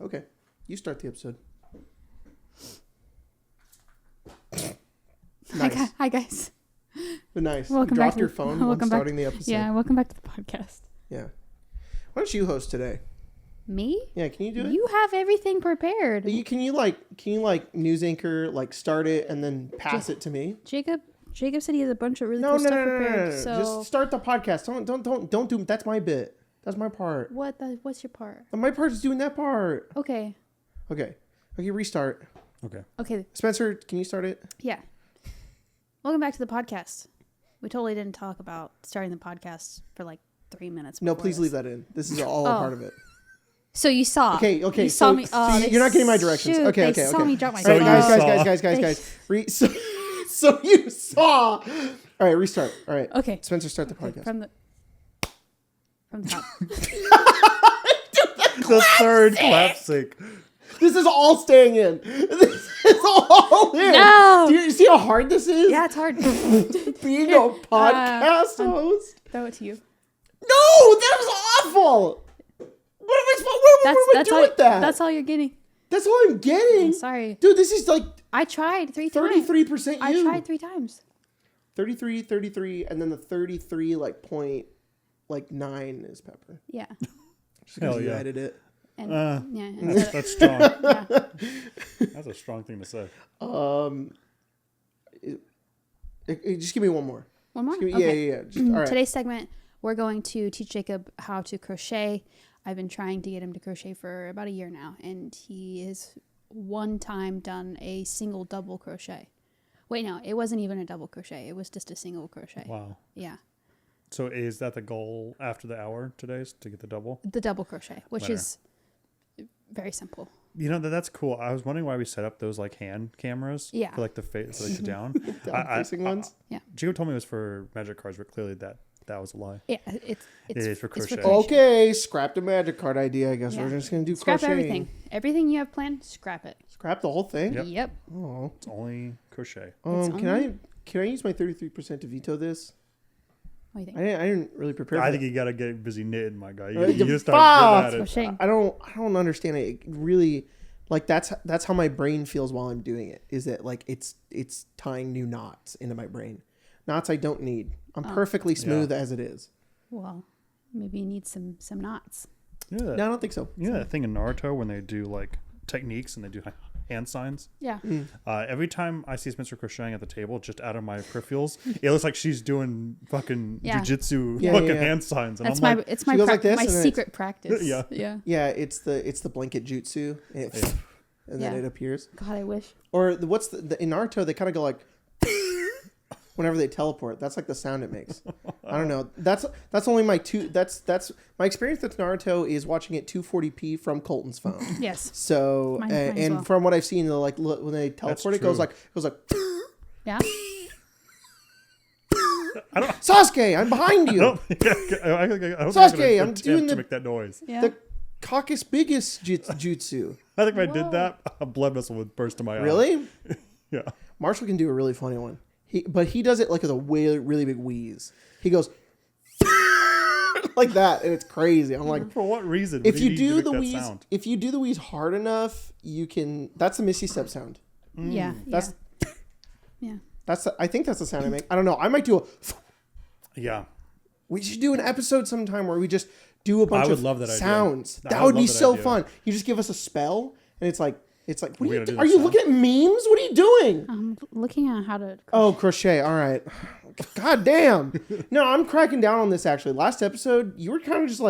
Okay. You start the episode. Nice. Hi guys. Nice. Welcome you back dropped your phone when starting the episode. Yeah, welcome back to the podcast. Yeah. Why don't you host today? Me? Yeah, can you do it? You have everything prepared. Can you news anchor, start it and then pass it to me? Jacob said he has a bunch of really cool stuff prepared. No. So Just start the podcast. Don't do. That's my bit. That's my part. what's your part? My part is doing that part. Okay. Okay, restart. Okay. Spencer, can you start it? Yeah. Welcome back to the podcast. We totally didn't talk about starting the podcast for 3 minutes. No, please leave that in. This is all a part of it. So you saw. Okay. You saw me. So you're not getting my directions. Shoot, Okay. They saw me drop my phone. phone. Guys. So you saw. All right, restart. All right. Okay. Spencer, start the podcast. From the top. The third clap sync. This is all staying in. This is all in. No. Do you see how hard this is? Yeah, it's hard. Being a podcast host. Throw it to you. No, that was awful. What am I do with that? That's all you're getting. That's all I'm getting. I'm sorry. Dude, this is I tried 3 times. 33% you. I tried 3 times. 33, and then the 33 9 is pepper. Yeah. Just because you yeah. edit it. And, That's strong. yeah. That's a strong thing to say. Just give me one more. One more? Okay. Yeah. Just, all right. Today's segment, we're going to teach Jacob how to crochet. I've been trying to get him to crochet for about a year now, and he has one time done a single double crochet. Wait, no, it wasn't even a double crochet. It was just a single crochet. Wow. Yeah. So is that the goal after the hour today, is to get the double? The double crochet, which is very simple. You know, that's cool. I was wondering why we set up those hand cameras. Yeah. For the face, the down. Down-facing ones? Yeah. Jacob told me it was for magic cards, but clearly that was a lie. Yeah, It is for crochet. Okay, scrap the magic card idea. I guess Yeah. we're just going to do Scrap crocheting. everything. Everything you have planned, scrap it. Scrap the whole thing? Yep. Oh. It's only crochet. Can I use my 33% to veto this? What do you I think? didn't really prepare. I for think that. you got to get busy knitting, my guy. You You just fuck! start getting at it. Crocheting. I don't understand it. It really, that's how my brain feels while I'm doing it. Is that it's tying new knots into my brain, knots I don't need. I'm perfectly smooth as it is. Well, maybe you need some knots. Yeah. No, I don't think so. You know that thing in Naruto when they do techniques and they do hand signs? Yeah. Every time I see Spencer crocheting at the table, just out of my peripherals, it looks like she's doing fucking jujitsu hand signs. And That's I'm it's my goes like this my and then secret practice. Yeah. Yeah. Yeah, it's the blanket jutsu, and then it appears. God, I wish. Or in Naruto they kind of go like whenever they teleport. That's the sound it makes. I don't know. That's only my that's my experience with Naruto is watching it 240p from Colton's phone. Yes. So Mine as and well. from what I've seen, when they teleport, it goes like Yeah. Sasuke, I'm behind you. Sasuke, I'm doing to make that noise. Yeah. The caucus biggest jutsu. I think if I did that, a blood vessel would burst in my eye. Really? Yeah. Marshall can do a really funny one. He does it with a really big wheeze. He goes like that, and it's crazy. I'm like, For what reason? if would you need do to the make that wheeze, sound? if you do the wheeze hard enough, you can. That's the Missy Step sound. Yeah. That's Yeah. I think that's the sound I make. I don't know. I might do a. Yeah. We should do an episode sometime where we just do a bunch I would of love that idea. sounds. I That would would be love that so idea. fun. You just give us a spell, and it's like, what We are gotta do are the you sound. looking at memes? What are you doing? I'm looking at how to. Oh, crochet. All right. God damn. No, I'm cracking down on this actually. Last episode, you were kind of just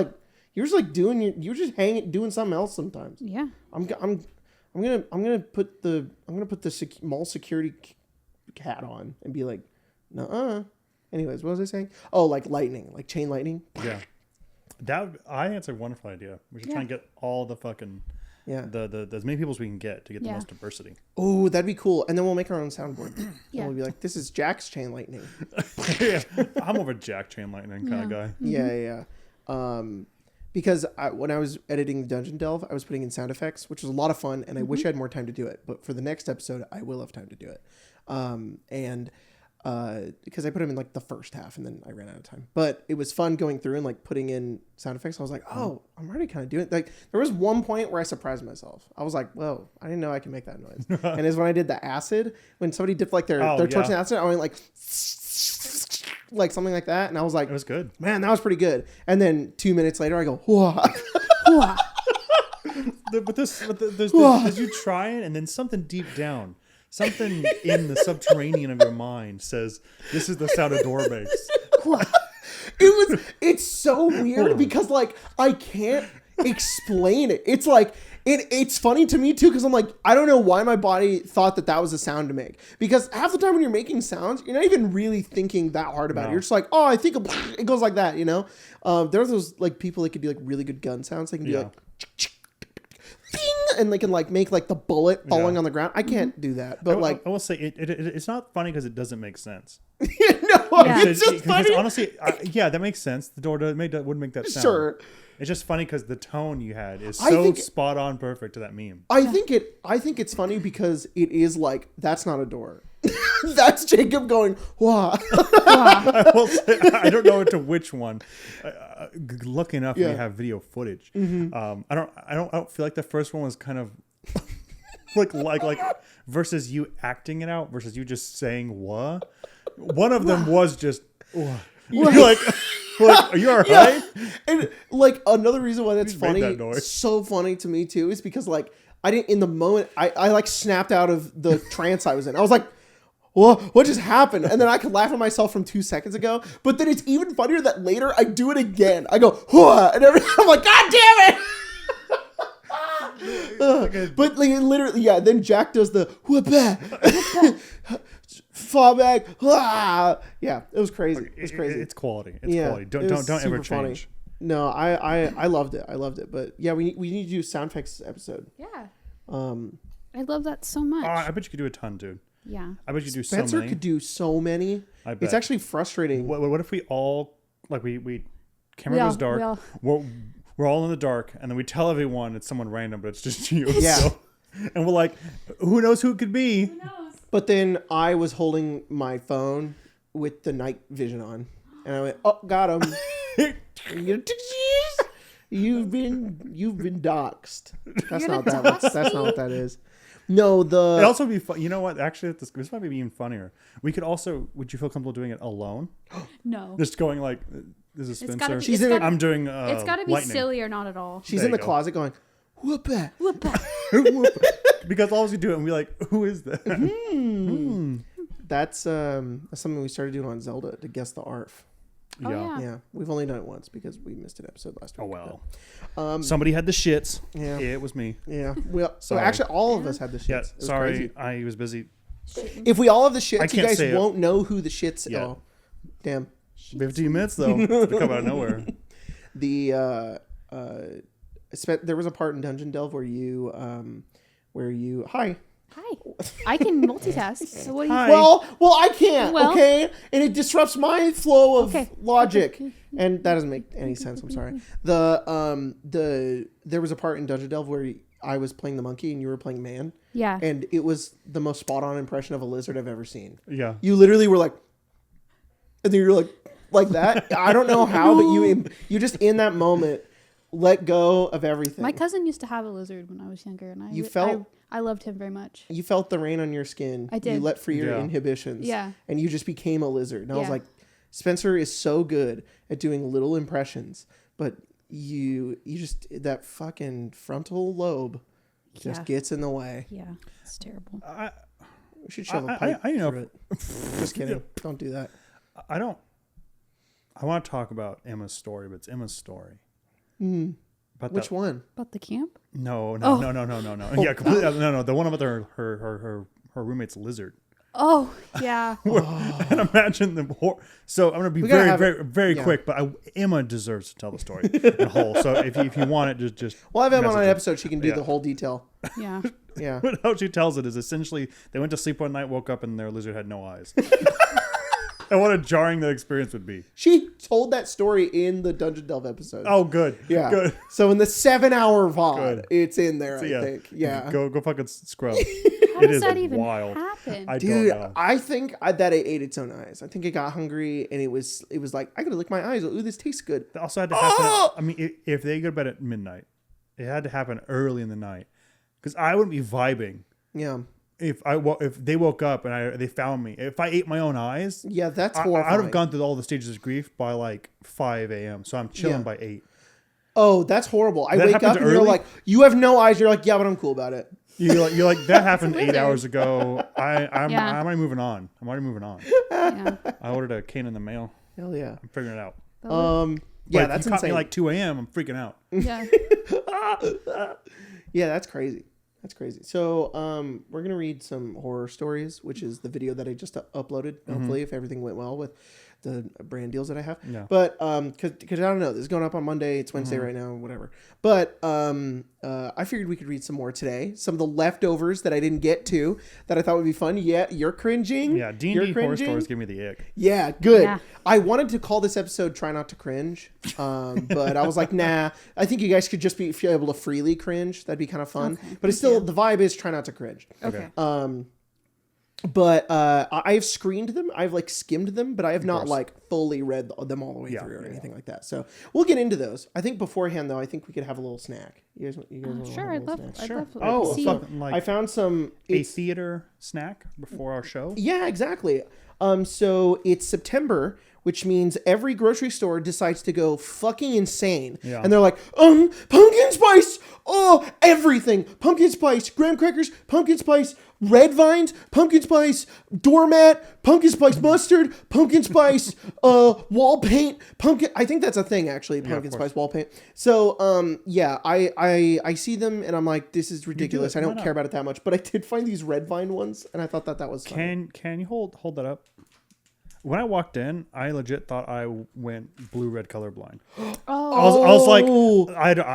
doing something else sometimes. Yeah. I'm gonna put the mall security hat on and be like, nuh-uh. Anyways, what was I saying? Oh, lightning, chain lightning. Yeah. I think it's a wonderful idea. We should try and get all the fucking the as many people as we can get to get the most diversity. Oh, that'd be cool. And then we'll make our own soundboard. Yeah. And we'll be like, this is Jack's chain lightning. Yeah. I'm over Jack Chain Lightning kind of guy. Yeah. Because when I was editing the Dungeon Delve, I was putting in sound effects, which was a lot of fun, and I wish I had more time to do it. But for the next episode, I will have time to do it. And because I put them in like the first half and then I ran out of time. But it was fun going through and like putting in sound effects. I was like, oh, I'm already kind of doing it. Like there was one point where I surprised myself. I was like, whoa, I didn't know I could make that noise. And it's when I did the acid, when somebody dipped like their torch in acid, I went like something like that. And I was like, it was good. Man, that was pretty good. And then 2 minutes later, I go, whoa. But there's you try it and then something deep down. Something in the subterranean of your mind says, this is the sound a door makes. It's so weird because like I can't explain it. It's like it's funny to me too because I'm like, I don't know why my body thought that was a sound to make, because half the time when you're making sounds, you're not even really thinking that hard about it. You're just like, oh, I think it goes like that, you know. There's those like people that could do like really good gun sounds. They can do like and they can like make like the bullet falling on the ground. I can't do that, but I will say it's not funny because it doesn't make sense. It's just funny. Honestly, that makes sense. The door wouldn't make that sound. Sure. It's just funny because the tone you had is so spot on perfect to that meme. I think it's funny because it is like, that's not a door. That's Jacob going, wow. I will say, I don't know to which one. Lucky enough, we have video footage. I don't feel like the first one was kind of like versus you acting it out versus you just saying what. One of them was just you're like, are you all right? Yeah. And like another reason why that's funny, so funny to me too, is because like I didn't in the moment I like snapped out of the trance I was in. I was like, what just happened? And then I could laugh at myself from 2 seconds ago. But then it's even funnier that later I do it again. I go, and I'm like, God damn it! But like, literally, then Jack does the fall back. Yeah, it was crazy. It was crazy. It's quality. It's quality. Don't ever change. Funny. No, I loved it. I loved it. But yeah, we need to do sound effects episode. Yeah. I love that so much. I bet you could do a ton, dude. Yeah. I bet you do so many. Spencer could do so many. I bet. It's actually frustrating. What if we all, like, camera goes dark. We're all in the dark, and then we tell everyone it's someone random, but it's just you. Yeah. So, and we're like, who knows who it could be? Who knows? But then I was holding my phone with the night vision on, and I went, oh, got him. You've been doxxed. That's not what that is. No, it'd also be fun. You know what? Actually, this might be even funnier. We could also. Would you feel comfortable doing it alone? No. Just going like, this is Spencer. I'm doing. It's got to be lightning. silly or not at all. She's in the closet going, whoop it. Because all we do it and we're like, who is that? That's something we started doing on Zelda to guess the ARF. Yeah. We've only done it once because we missed an episode last week. Oh well. Somebody had the shits. Yeah, it was me. Yeah, so actually all of us had the shits. Yeah, sorry, I was busy. If we all have the shits, you guys won't know who the shits. Yeah. Oh, damn. 15 minutes though to come out of nowhere. There was a part in Dungeon Delve where you hi. I can multitask. So what do you? Well, I can't. Okay, and it disrupts my flow of logic, and that doesn't make any sense. I'm sorry. There was a part in Dungeon Delve where I was playing the monkey and you were playing man. Yeah. And it was the most spot on impression of a lizard I've ever seen. Yeah. You literally were like, and then you're like that. I don't know how, but you just in that moment let go of everything. My cousin used to have a lizard when I was younger, and I loved him very much. You felt the rain on your skin. I did. You let free your inhibitions. Yeah. And you just became a lizard. And I was like, Spencer is so good at doing little impressions, but you just, that fucking frontal lobe just gets in the way. Yeah. It's terrible. We should shove a pipe through it. Just kidding. Don't do that. I want to talk about Emma's story, but it's Emma's story. Which one? About the camp? No. Yeah, completely. No. The one about her roommate's lizard. Oh, yeah. And imagine the so I'm going to be very quick, but Emma deserves to tell the story in whole. So if you want it, just we'll have Emma on an episode. She can do the whole detail. Yeah. Yeah. But how she tells it is essentially they went to sleep one night, woke up, and their lizard had no eyes. And what a jarring that experience would be. She told that story in the Dungeon Delve episode. Oh, good. Yeah. Good. So in the 7-hour VOD, Good. it's in there, So, I think. Yeah. Go fucking scrub. How It does is that even wild. happen? I Dude, don't know. I think that it ate its own eyes. I think it got hungry and it was like, I gotta lick my eyes. Ooh, this tastes good. It also had to happen. Oh! I mean, if they go to bed at midnight, it had to happen early in the night, because I wouldn't be vibing Yeah. if they woke up and they found me. If I ate my own eyes, Yeah, that's I horrifying. would have gone through all the stages of grief by like 5 a.m. So I'm chilling Yeah. by 8. Oh, that's horrible. I That wake up happens and you're early? like, you have no eyes. You're like, yeah, but I'm cool about it. You're like that happened 8 wizard. hours ago. I'm Yeah. already moving on. Yeah. I ordered a cane in the mail. Hell yeah. I'm figuring it out. Yeah, But that's if you caught insane. me like 2 a.m. I'm freaking out. Yeah. Yeah, that's crazy. That's crazy. So, we're gonna read some horror stories, which is the video that I just uploaded. Hopefully, if everything went well with the brand deals that I have. Yeah. But because I don't know, this is going up on Monday. It's Wednesday right now, whatever. But I figured we could read some more today. Some of the leftovers that I didn't get to that I thought would be fun. Yeah, you're cringing. Yeah, D&D You're horror cringing? stories give me the ick. Yeah, good. Yeah. I wanted to call this episode "Try Not to Cringe," but I was like, nah. I think you guys could just be able to freely cringe. That'd be kind of fun. Okay, But it's still the vibe is try not to cringe. Okay. But I've screened them. I've like skimmed them, but I have not course. like fully read them all the way Yeah, through or yeah. anything like that. So we'll get into those. I think beforehand though, I think we could have a little snack. You guys want Sure, have a I'd little love. snack? I'd Sure. love to Oh, see. Something like I found some. a It's, theater snack before our show. yeah, exactly. So it's September, which means every grocery store decides to go fucking insane. Yeah. And they're like, pumpkin spice, oh, everything. Pumpkin spice, graham crackers, pumpkin spice, red vines, pumpkin spice, doormat, pumpkin spice mustard, pumpkin spice, wall paint, pumpkin. I think that's a thing, actually, pumpkin course. spice wall paint. So, yeah, I see them and I'm like, this is ridiculous. it. I Why don't not? care about it that much. But I did find these red vine ones and I thought that was fun. Can you hold that up? When I walked in, I legit thought I went blue-red colorblind. Oh. I was like,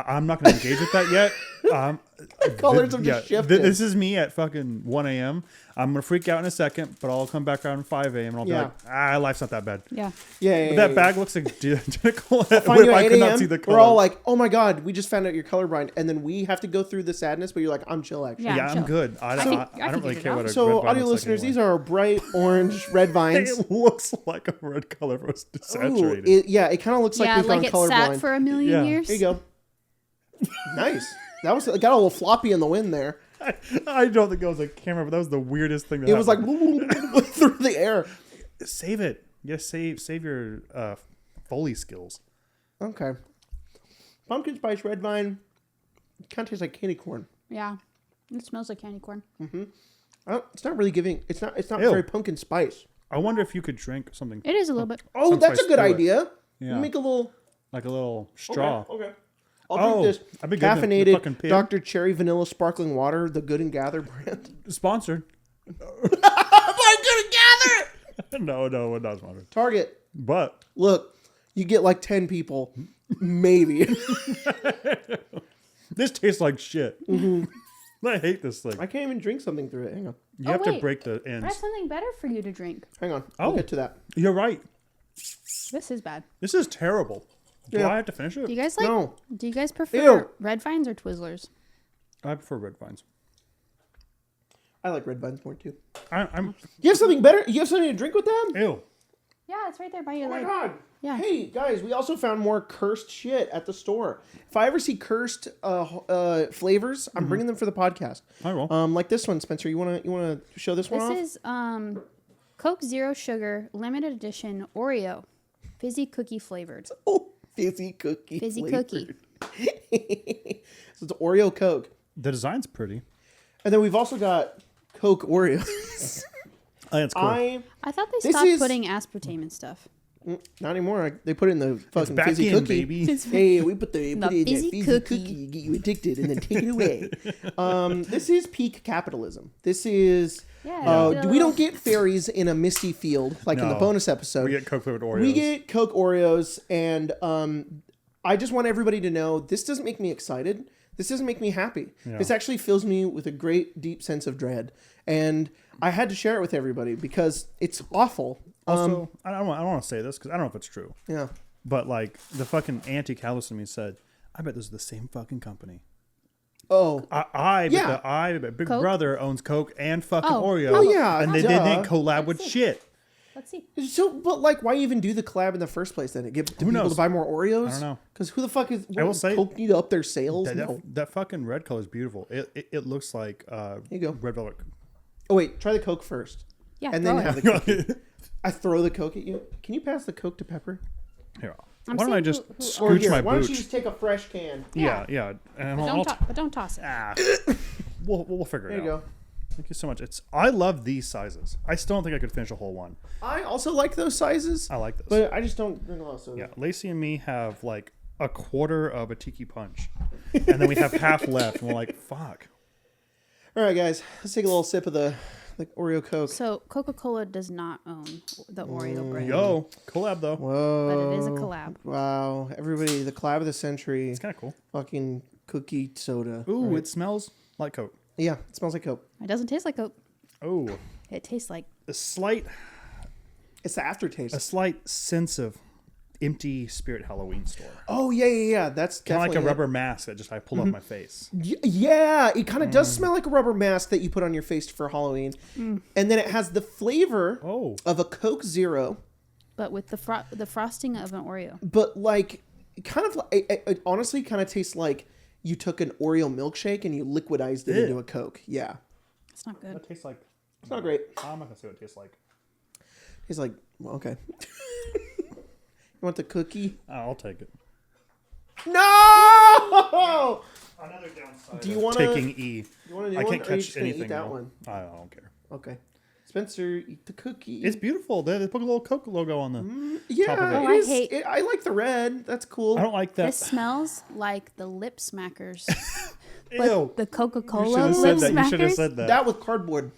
I'm not going to engage with that yet. Colors have just shifted. This is me at fucking 1 a.m. I'm going to freak out in a second, but I'll come back around 5 a.m. and I'll be Yeah. like, life's not that bad. Yeah. Yeah, But that bag looks identical. Find What if you I at could 8 not a.m. see the We're all color? like, "Oh my god, we just found out you're colorblind," and then we have to go through the sadness. But you're like, "I'm chill, actually." Yeah. Yeah, I'm chill. good. I think- don't I really figured it care out. what a So, red vine audio looks listeners, like these anyway. are bright orange red vines. It looks like a red color, but it's Ooh, saturated. it kind of looks like Yeah, we've like gone it colorblind. sat for a million Yeah. years. Here you go. Nice. That was it got a little floppy in the wind there. I don't think that was a camera, but that was the weirdest thing. It was like happened. through the air. Save it. Yes, save your Foley skills. Okay. Pumpkin spice red vine. Kind of tastes like candy corn. Yeah. It smells like candy corn. It's not really giving. It's not Ew. very pumpkin spice. I wonder if you could drink something It is a little bit. Oh, Some that's a spice good through it. idea. Yeah. Make a little. like a little straw. Okay. I'll drink this I'd be good with the fucking caffeinated pig. Dr. Cherry Vanilla Sparkling Water, the Good and Gather brand. Sponsored. My Good and Gather! No, we're not sponsored. Target. But Look, you get like 10 people. Maybe. this tastes like shit. I hate this thing. I can't even drink something through it. Hang on. You Oh, have to wait. break the I ends. have something better for you to drink. Hang on. I'll Oh. get to that. You're right. This is bad. This is terrible. Do Yeah. I have to finish it? Do you guys like? No. Do you guys prefer Ew. red vines or Twizzlers? I prefer red vines. I like red vines more too. I'm You have something better? You have something to drink with that? ew. Yeah, it's right there by your Oh my leg. god. Yeah. Hey guys, we also found more cursed shit at the store. If I ever see cursed flavors, I'm bringing them for the podcast. I will. Like this one, Spencer. You wanna show this one off? This is Coke Zero Sugar Limited Edition Oreo, fizzy cookie flavored. Oh, fizzy cookie. Fizzy flavored. So it's Oreo Coke, The design's pretty. and then we've also got Coke Oreos. Oh, that's cool. I thought they This stopped is- putting aspartame and stuff. Not anymore. They put it in the fucking back fizzy in, cookie. baby. Hey, we put it in that fizzy fizzy cookie. cookie, get you addicted, and then take it away. This is peak capitalism. This is. Yeah, We don't get fairies in a misty field like in the No. bonus episode. We get Coke flavored Oreos. We get Coke Oreos, and I just want everybody to know this doesn't make me excited. This doesn't make me happy. Yeah. This actually fills me with a great, deep sense of dread. And I had to share it with everybody because it's awful. Also, I don't want to say this because I don't know if it's true. Yeah. But like the fucking anti-callous in me said, I bet this is the same fucking company. Oh. I bet Big Coke? Brother owns Coke and fucking Oh. Oreo. Oh, yeah, And they duh. didn't collab with shit. Let's see. So, but like, why even do the collab in the first place? Then it get people knows? to buy more Oreos. I don't know. Because who the fuck is? I will say- Coke need to up their sales. That, No. that fucking red color is beautiful. It looks like Here you go. red velvet. Oh wait, try the Coke first. Yeah, And throw then it. have the Coke. I throw the Coke at you. Can you pass the Coke to Pepper? Here, I'm why don't I seeing just who- Or scooch here, my why don't you booch? just take a fresh can? Yeah. And But don't toss it. we'll figure There it you out. go. Thank you so much. I love these sizes. I still don't think I could finish a whole one. I also like those sizes. I like this. But I just don't drink a lot of soda. Yeah, Lacey and me have like a quarter of a tiki punch, and then we have half left, and we're like, "Fuck." All right, guys, let's take a little sip of the Oreo Coke. So Coca-Cola does not own the Oreo brand, Yo, collab though. Whoa. but it is a collab. Wow, everybody, the collab of the century. It's kind of cool. Fucking cookie soda. Ooh, right? it smells like Coke. Yeah, it smells like Coke. It doesn't taste like Coke. Oh, It tastes like a slight It's the aftertaste. sense of empty Spirit Halloween store. Oh yeah. That's Kind of like definitely a it. rubber mask that just I pulled off my face. Yeah, it kind of does smell like a rubber mask that you put on your face for Halloween, and then it has the flavor Oh. of a Coke Zero, but with the frosting of an Oreo. but like kind of it honestly kind of tastes like you took an Oreo milkshake and you liquidized it Ew. into a Coke. Yeah, It's not good. That tastes like. it's not great. I'm not gonna say what it tastes like. It's like, well, okay. You want the cookie? I'll take it. No! Another downside. Do you want to? Taking E. You want a new I one, can't or are you catch just gonna anything. eat that though. one? I don't care. Okay, Spencer, eat the cookie. It's beautiful. They put a little Coke logo on the. yeah, top of it. Oh, it I is- hate- I like the red. That's cool. I don't like that. This smells like the lip smackers. Ew. But the You Coca-Cola should lip have said that. You should have smackers. said that. That with cardboard.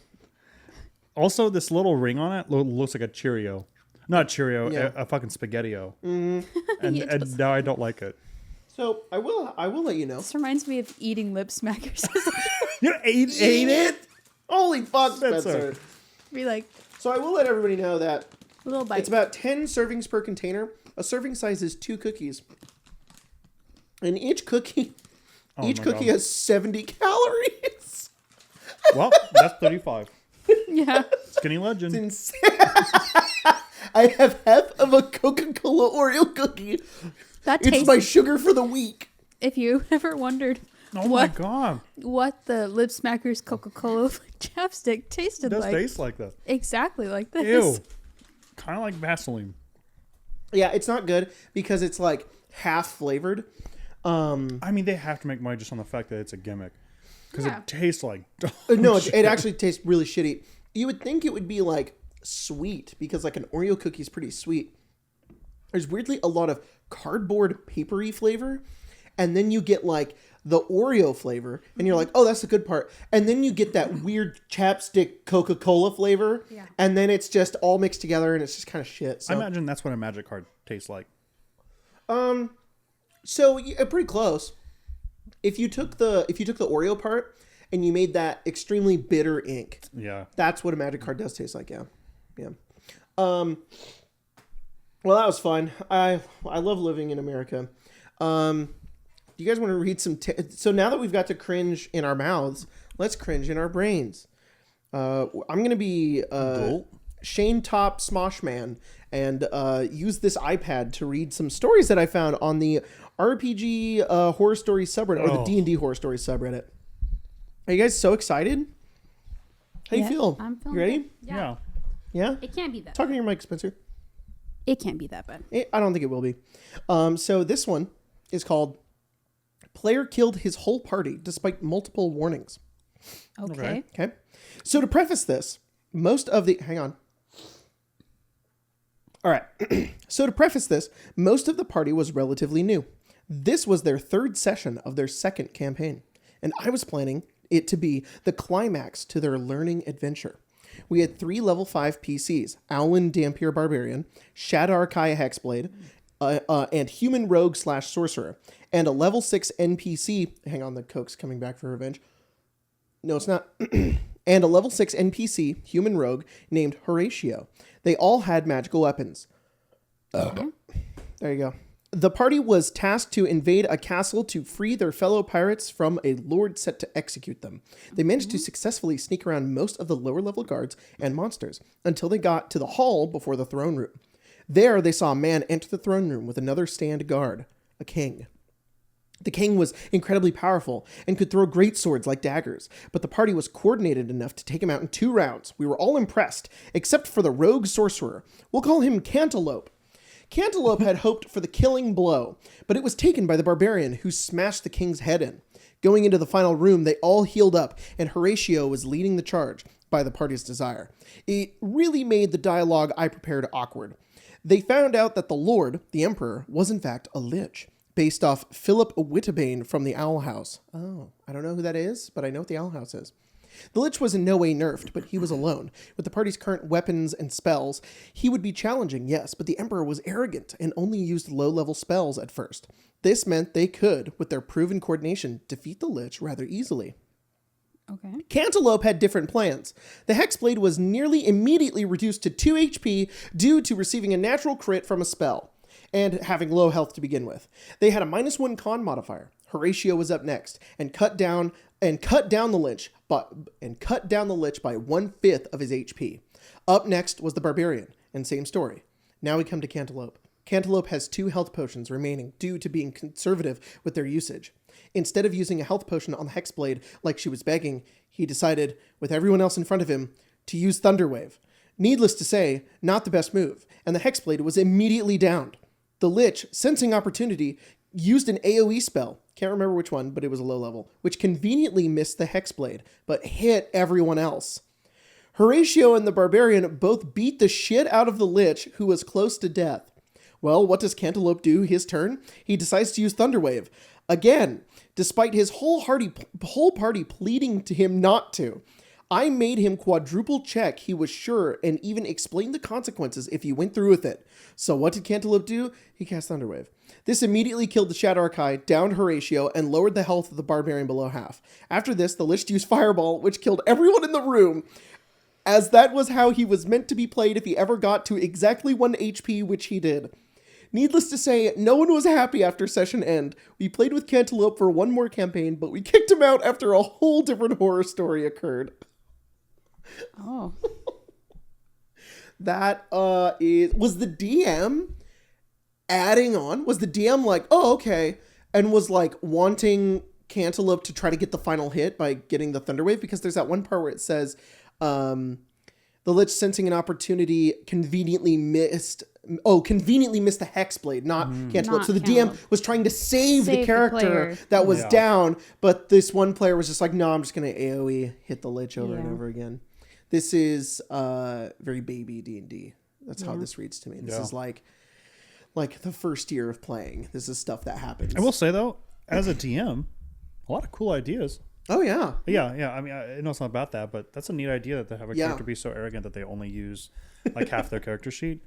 Also, this little ring on it looks like a Cheerio. Not a Cheerio, Yeah. a fucking Spaghettio. It And does. now I don't like it. So I will let you know. This reminds me of eating lip smackers. You ate it? Holy fuck, Spencer. Spencer. Be like So I will let everybody know that a little bite. it's about 10 servings per container. A serving size is 2 cookies. And each cookie Oh each my cookie God. has 70 calories. Well, that's 35. yeah. Skinny legend. Insane. I have half of a Coca-Cola Oreo cookie. That It's tastes. my sugar for the week. If you ever wondered Oh what my God. what the lip smackers Coca-Cola chapstick tasted It does like, taste like that. exactly like this. Ew. Kind of like Vaseline. Yeah, it's not good because it's like half flavored. I mean, they have to make money just on the fact that it's a gimmick. Because Yeah. it tastes like dog No, shit. it actually tastes really shitty. You would think it would be like sweet because like an Oreo cookie is pretty sweet. There's weirdly a lot of cardboard papery flavor, and then you get like the Oreo flavor, and you're like, oh, that's the good part. And then you get that weird chapstick Coca-Cola flavor, Yeah. and then it's just all mixed together, and it's just kind of shit. I So, imagine that's what a magic card tastes like. pretty close. If you took the Oreo part and you made that extremely bitter ink, Yeah. that's what a magic card does taste like. Yeah. Well, that was fun. I love living in America. Do you guys want to read some? So now that we've got to cringe in our mouths, let's cringe in our brains. I'm gonna be Shane Top Smosh Man and use this iPad to read some stories that I found on the RPG horror story subreddit, or the D&D horror story subreddit. Are you guys so excited? How do you Yeah, feel? I'm feeling You ready? good. Yeah. Yeah. It can't be that. Talking to your mic, Spencer. It can't be that bad. I don't think it will be. So this one is called "Player Killed His Whole Party Despite Multiple Warnings." Okay. Okay. So to preface this, hang on. All right. So to preface this, most of the party was relatively new. This was their third session of their second campaign, and I was planning it to be the climax to their learning adventure. We had 3 level 5 PCs, Owlin Dampier Barbarian, Shadar Kaya Hexblade, and Human Rogue / Sorcerer, and a level 6 NPC. Hang on, the Coke's coming back for revenge. No, it's not. and a level 6 NPC, human rogue, named Horatio. They all had magical weapons. There you go. The party was tasked to invade a castle to free their fellow pirates from a lord set to execute them. They managed to successfully sneak around most of the lower level guards and monsters until they got to the hall before the throne room. There, they saw a man enter the throne room with another stand guard, a king. The king was incredibly powerful and could throw great swords like daggers, but the party was coordinated enough to take him out in 2 rounds. We were all impressed, except for the rogue sorcerer. We'll call him Cantaloupe. Cantaloupe had hoped for the killing blow, but it was taken by the barbarian who smashed the king's head in. Going into the final room, they all healed up, and Horatio was leading the charge by the party's desire. It really made the dialogue I prepared awkward. They found out that the Lord, the Emperor, was in fact a lich, based off Philip Whittabane from the Owl House. Oh, I don't know who that is, but I know what the Owl House is. The Lich was in no way nerfed, but he was alone. With the party's current weapons and spells, he would be challenging, yes, but the Emperor was arrogant and only used low-level spells at first. This meant they could, with their proven coordination, defeat the Lich rather easily. Okay. Cantaloupe had different plans. The Hexblade was nearly immediately reduced to 2 HP due to receiving a natural crit from a spell and having low health to begin with. They had a -1 con modifier. Horatio was up next and cut down the Lich by 1/5 of his HP. Up next was the Barbarian, and same story. Now we come to Cantaloupe. Cantaloupe has 2 health potions remaining due to being conservative with their usage. Instead of using a health potion on the Hexblade like she was begging, he decided, with everyone else in front of him, to use Thunderwave. Needless to say, not the best move, and the Hexblade was immediately downed. The Lich, sensing opportunity, used an AoE spell, can't remember which one, but it was a low level, which conveniently missed the Hexblade, but hit everyone else. Horatio and the Barbarian both beat the shit out of the Lich, who was close to death. Well, what does Cantaloupe do his turn? He decides to use Thunderwave. Again, despite his whole party pleading to him not to. I made him quadruple check he was sure and even explained the consequences if he went through with it. So what did Cantaloupe do? He cast Thunderwave. This immediately killed the Shadow Archai, downed Horatio, and lowered the health of the Barbarian below half. After this, the Lich used Fireball, which killed everyone in the room, as that was how he was meant to be played if he ever got to exactly 1 HP, which he did. Needless to say, no one was happy after session end. We played with Cantaloupe for one more campaign, but we kicked him out after a whole different horror story occurred. Oh. That was the DM adding on? Was the DM like, oh, okay, and was like wanting Cantaloupe to try to get the final hit by getting the Thunderwave? Because there's that one part where it says, the Lich, sensing an opportunity, conveniently missed the Hexblade, not Cantaloupe. Not So the Cantaloupe. DM was trying to save the character player. that was down, but this one player was just like, no, I'm just going to AoE hit the Lich over and over again. This is very baby D&D. That's how this reads to me. This is like the first year of playing. This is stuff that happens. I will say, though, as a DM, a lot of cool ideas. Oh, yeah. Yeah. I mean, I know it's not about that, but that's a neat idea that they have a character be so arrogant that they only use like half their character sheet.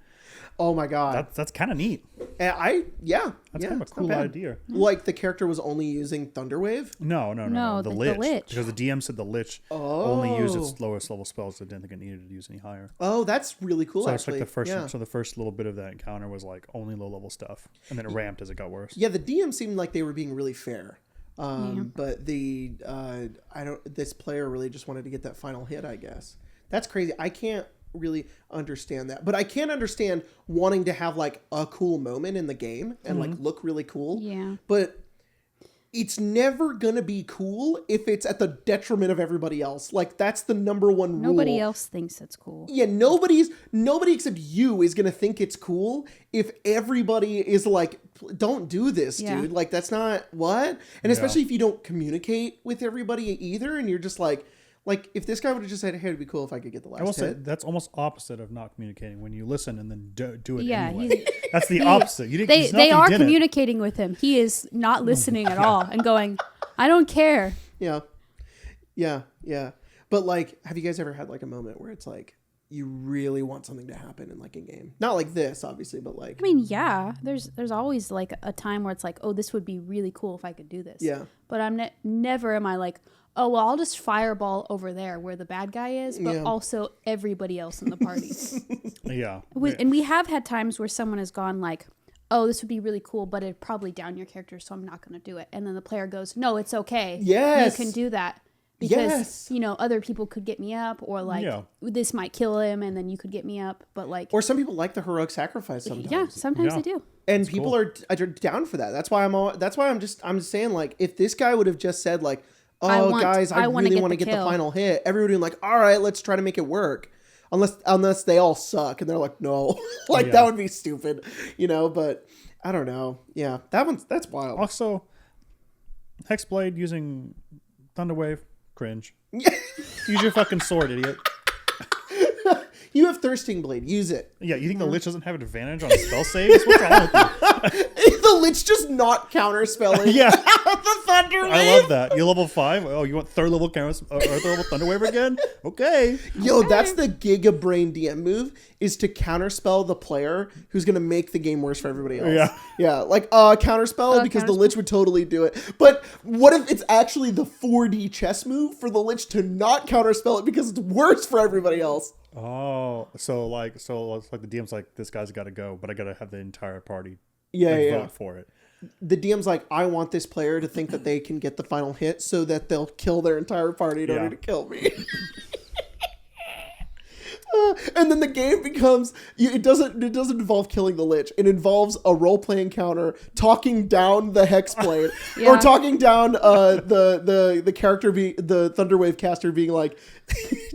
Oh, my God. That's kind of neat. That's kind of a cool idea. Like the character was only using Thunderwave? No. The Lich. Lich. Because the DM said the Lich only used its lowest level spells. They didn't think it needed to use any higher. Oh, that's really cool, so actually. It's like the first little bit of that encounter was like only low level stuff. And then it ramped as it got worse. Yeah, the DM seemed like they were being really fair. But this player really just wanted to get that final hit, I guess. That's crazy. I can't really understand that, but I can understand wanting to have like a cool moment in the game and like look really cool. Yeah. But it's never gonna be cool if it's at the detriment of everybody else. Like that's the number one rule. Nobody else thinks it's cool. Yeah, nobody except you is gonna think it's cool if everybody is like, don't do this, dude. Like that's not what. And especially if you don't communicate with everybody either, and you're just like if this guy would have just said, "Hey, it'd be cool if I could get the last hit." I will say that's almost opposite of not communicating. When you listen and then do it Yeah, anyway. That's the opposite. They are communicating with him. He is not listening at all and going, "I don't care." Yeah. But like, have you guys ever had like a moment where it's like you really want something to happen in like a game? Not like this, obviously, but like. I mean, yeah. There's always like a time where it's like, "Oh, this would be really cool if I could do this." Yeah. But I'm never am I like, oh, well, I'll just fireball over there where the bad guy is, but also everybody else in the party. Yeah. And we have had times where someone has gone like, oh, this would be really cool, but it'd probably down your character, so I'm not going to do it. And then the player goes, no, it's okay. Yes. You can do that. Because, other people could get me up, or like, this might kill him, and then you could get me up. But like, or some people like the heroic sacrifice sometimes. Yeah, sometimes they do. And that's people are down for that. That's why I'm just saying, like, if this guy would have just said like, oh, I really want to get the final hit, everybody would be like, all right, let's try to make it work. Unless they all suck and they're like, no, like that would be stupid, but I don't know. Yeah, that's wild. Also, Hexblade using Thunderwave, cringe. Use your fucking sword, idiot. You have Thirsting Blade. Use it. Yeah, you think the Lich doesn't have an advantage on spell saves? What's wrong with you? The Lich just not counterspelling. Yeah. The Thunder Wave. I love that. You're level 5. Oh, you want third level Thunder Wave again? Okay. Yo, that's the Giga Brain DM move, is to counterspell the player who's going to make the game worse for everybody else. Yeah. Yeah, like counterspell because the Lich would totally do it. But what if it's actually the 4D chess move for the Lich to not counterspell it because it's worse for everybody else? Oh, so it's like the DM's like, this guy's got to go, but I got to have the entire party vote for it. The DM's like, I want this player to think that they can get the final hit so that they'll kill their entire party in order to kill me. And then the game becomes, it doesn't involve killing the Lich. It involves a role-playing counter talking down the Hexblade or talking down the character, the Thunderwave caster being like,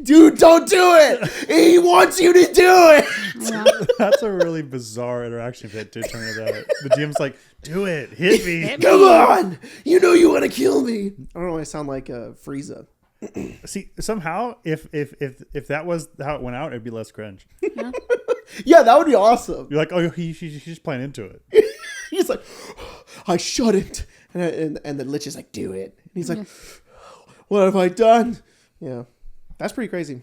dude, don't do it. He wants you to do it. Yeah. That's a really bizarre interaction if it did turn into that. The DM's like, do it. Hit me. Come on. You know you want to kill me. I don't know why I sound like Frieza. See, somehow, if that was how it went out, it'd be less cringe. Yeah, that would be awesome. You're like, oh, he's just playing into it. He's like, I shouldn't, and the Lich is like, do it. And he's like, what have I done? Yeah, that's pretty crazy.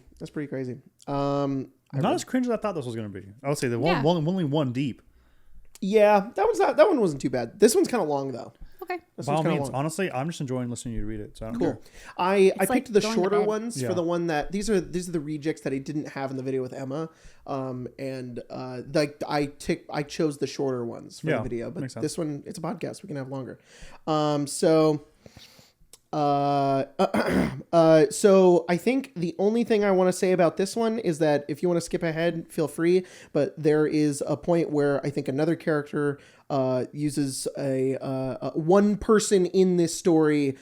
Not as cringe as I thought this was going to be. I would say only one deep. Yeah, that one wasn't too bad. This one's kind of long though. Okay. By all means, honestly, I'm just enjoying listening to you read it. So I don't care. I picked the shorter ones for the one that these are the rejects that I didn't have in the video with Emma, I chose the shorter ones for the video. But this one, it's a podcast, we can have longer. So I think the only thing I want to say about this one is that if you want to skip ahead, feel free. But there is a point where I think another character uses one person in this story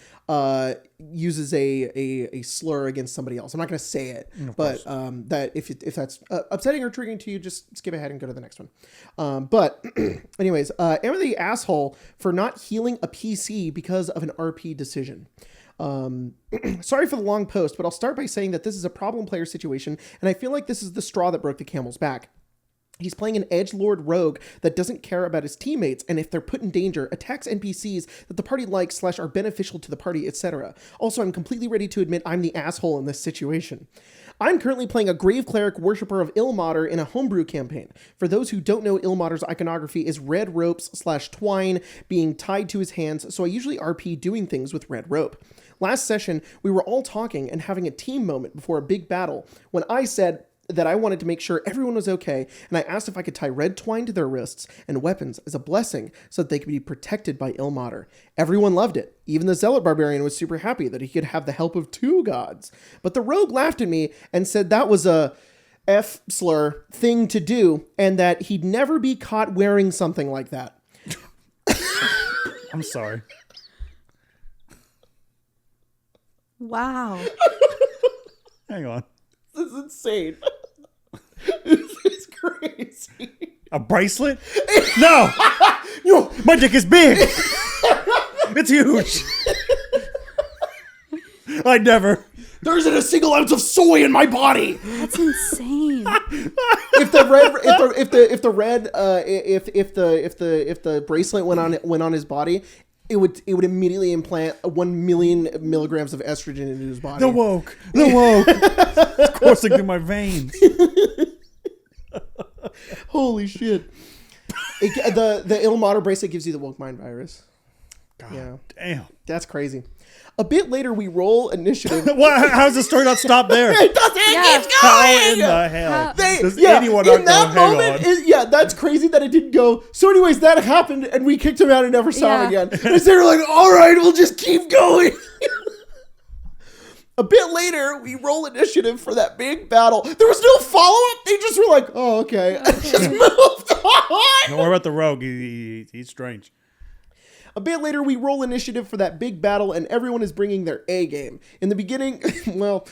uses a slur against somebody else. I'm not going to say it, but that if that's upsetting or triggering to you, just skip ahead and go to the next one. But anyways, am I the asshole for not healing a PC because of an RP decision? Sorry for the long post, but I'll start by saying that this is a problem player situation, and I feel like this is the straw that broke the camel's back. He's playing an edgelord rogue that doesn't care about his teammates, and if they're put in danger, attacks NPCs that the party likes / are beneficial to the party, etc. Also, I'm completely ready to admit I'm the asshole in this situation. I'm currently playing a Grave Cleric Worshipper of Ilmater in a homebrew campaign. For those who don't know, Ilmater's iconography is red ropes / twine being tied to his hands, so I usually RP doing things with red rope. Last session, we were all talking and having a team moment before a big battle when I said that I wanted to make sure everyone was okay, and I asked if I could tie red twine to their wrists and weapons as a blessing so that they could be protected by Ilmater. Everyone loved it. Even the Zealot Barbarian was super happy that he could have the help of 2 gods. But the rogue laughed at me and said that was a F-slur thing to do, and that he'd never be caught wearing something like that. I'm sorry. Wow. Hang on. This is insane. This is crazy. A bracelet? No! No! My dick is big! It's huge! I never. There isn't a single ounce of soy in my body. That's insane. If the bracelet went on his body, it would immediately implant 1 million milligrams of estrogen into his body. The woke. It's coursing through my veins. Holy shit. The Ilmater bracelet gives you the woke mind virus. God Yeah. damn. That's crazy. A bit later, we roll initiative. How's the story not stop there? It doesn't. It keeps How going. in the hell? Does Yeah, anyone in not go, that hang moment, on? yeah, that's crazy that it didn't go. So, anyways, that happened, and we kicked him out and never saw him Yeah. again. And they were like, "All right, we'll just keep going." A bit later, we roll initiative for that big battle. There was no follow-up. They just were like, "Oh, okay," and just moved on. Don't worry about the rogue. He's strange. A bit later, we roll initiative for that big battle, and everyone is bringing their A game. In the beginning, well,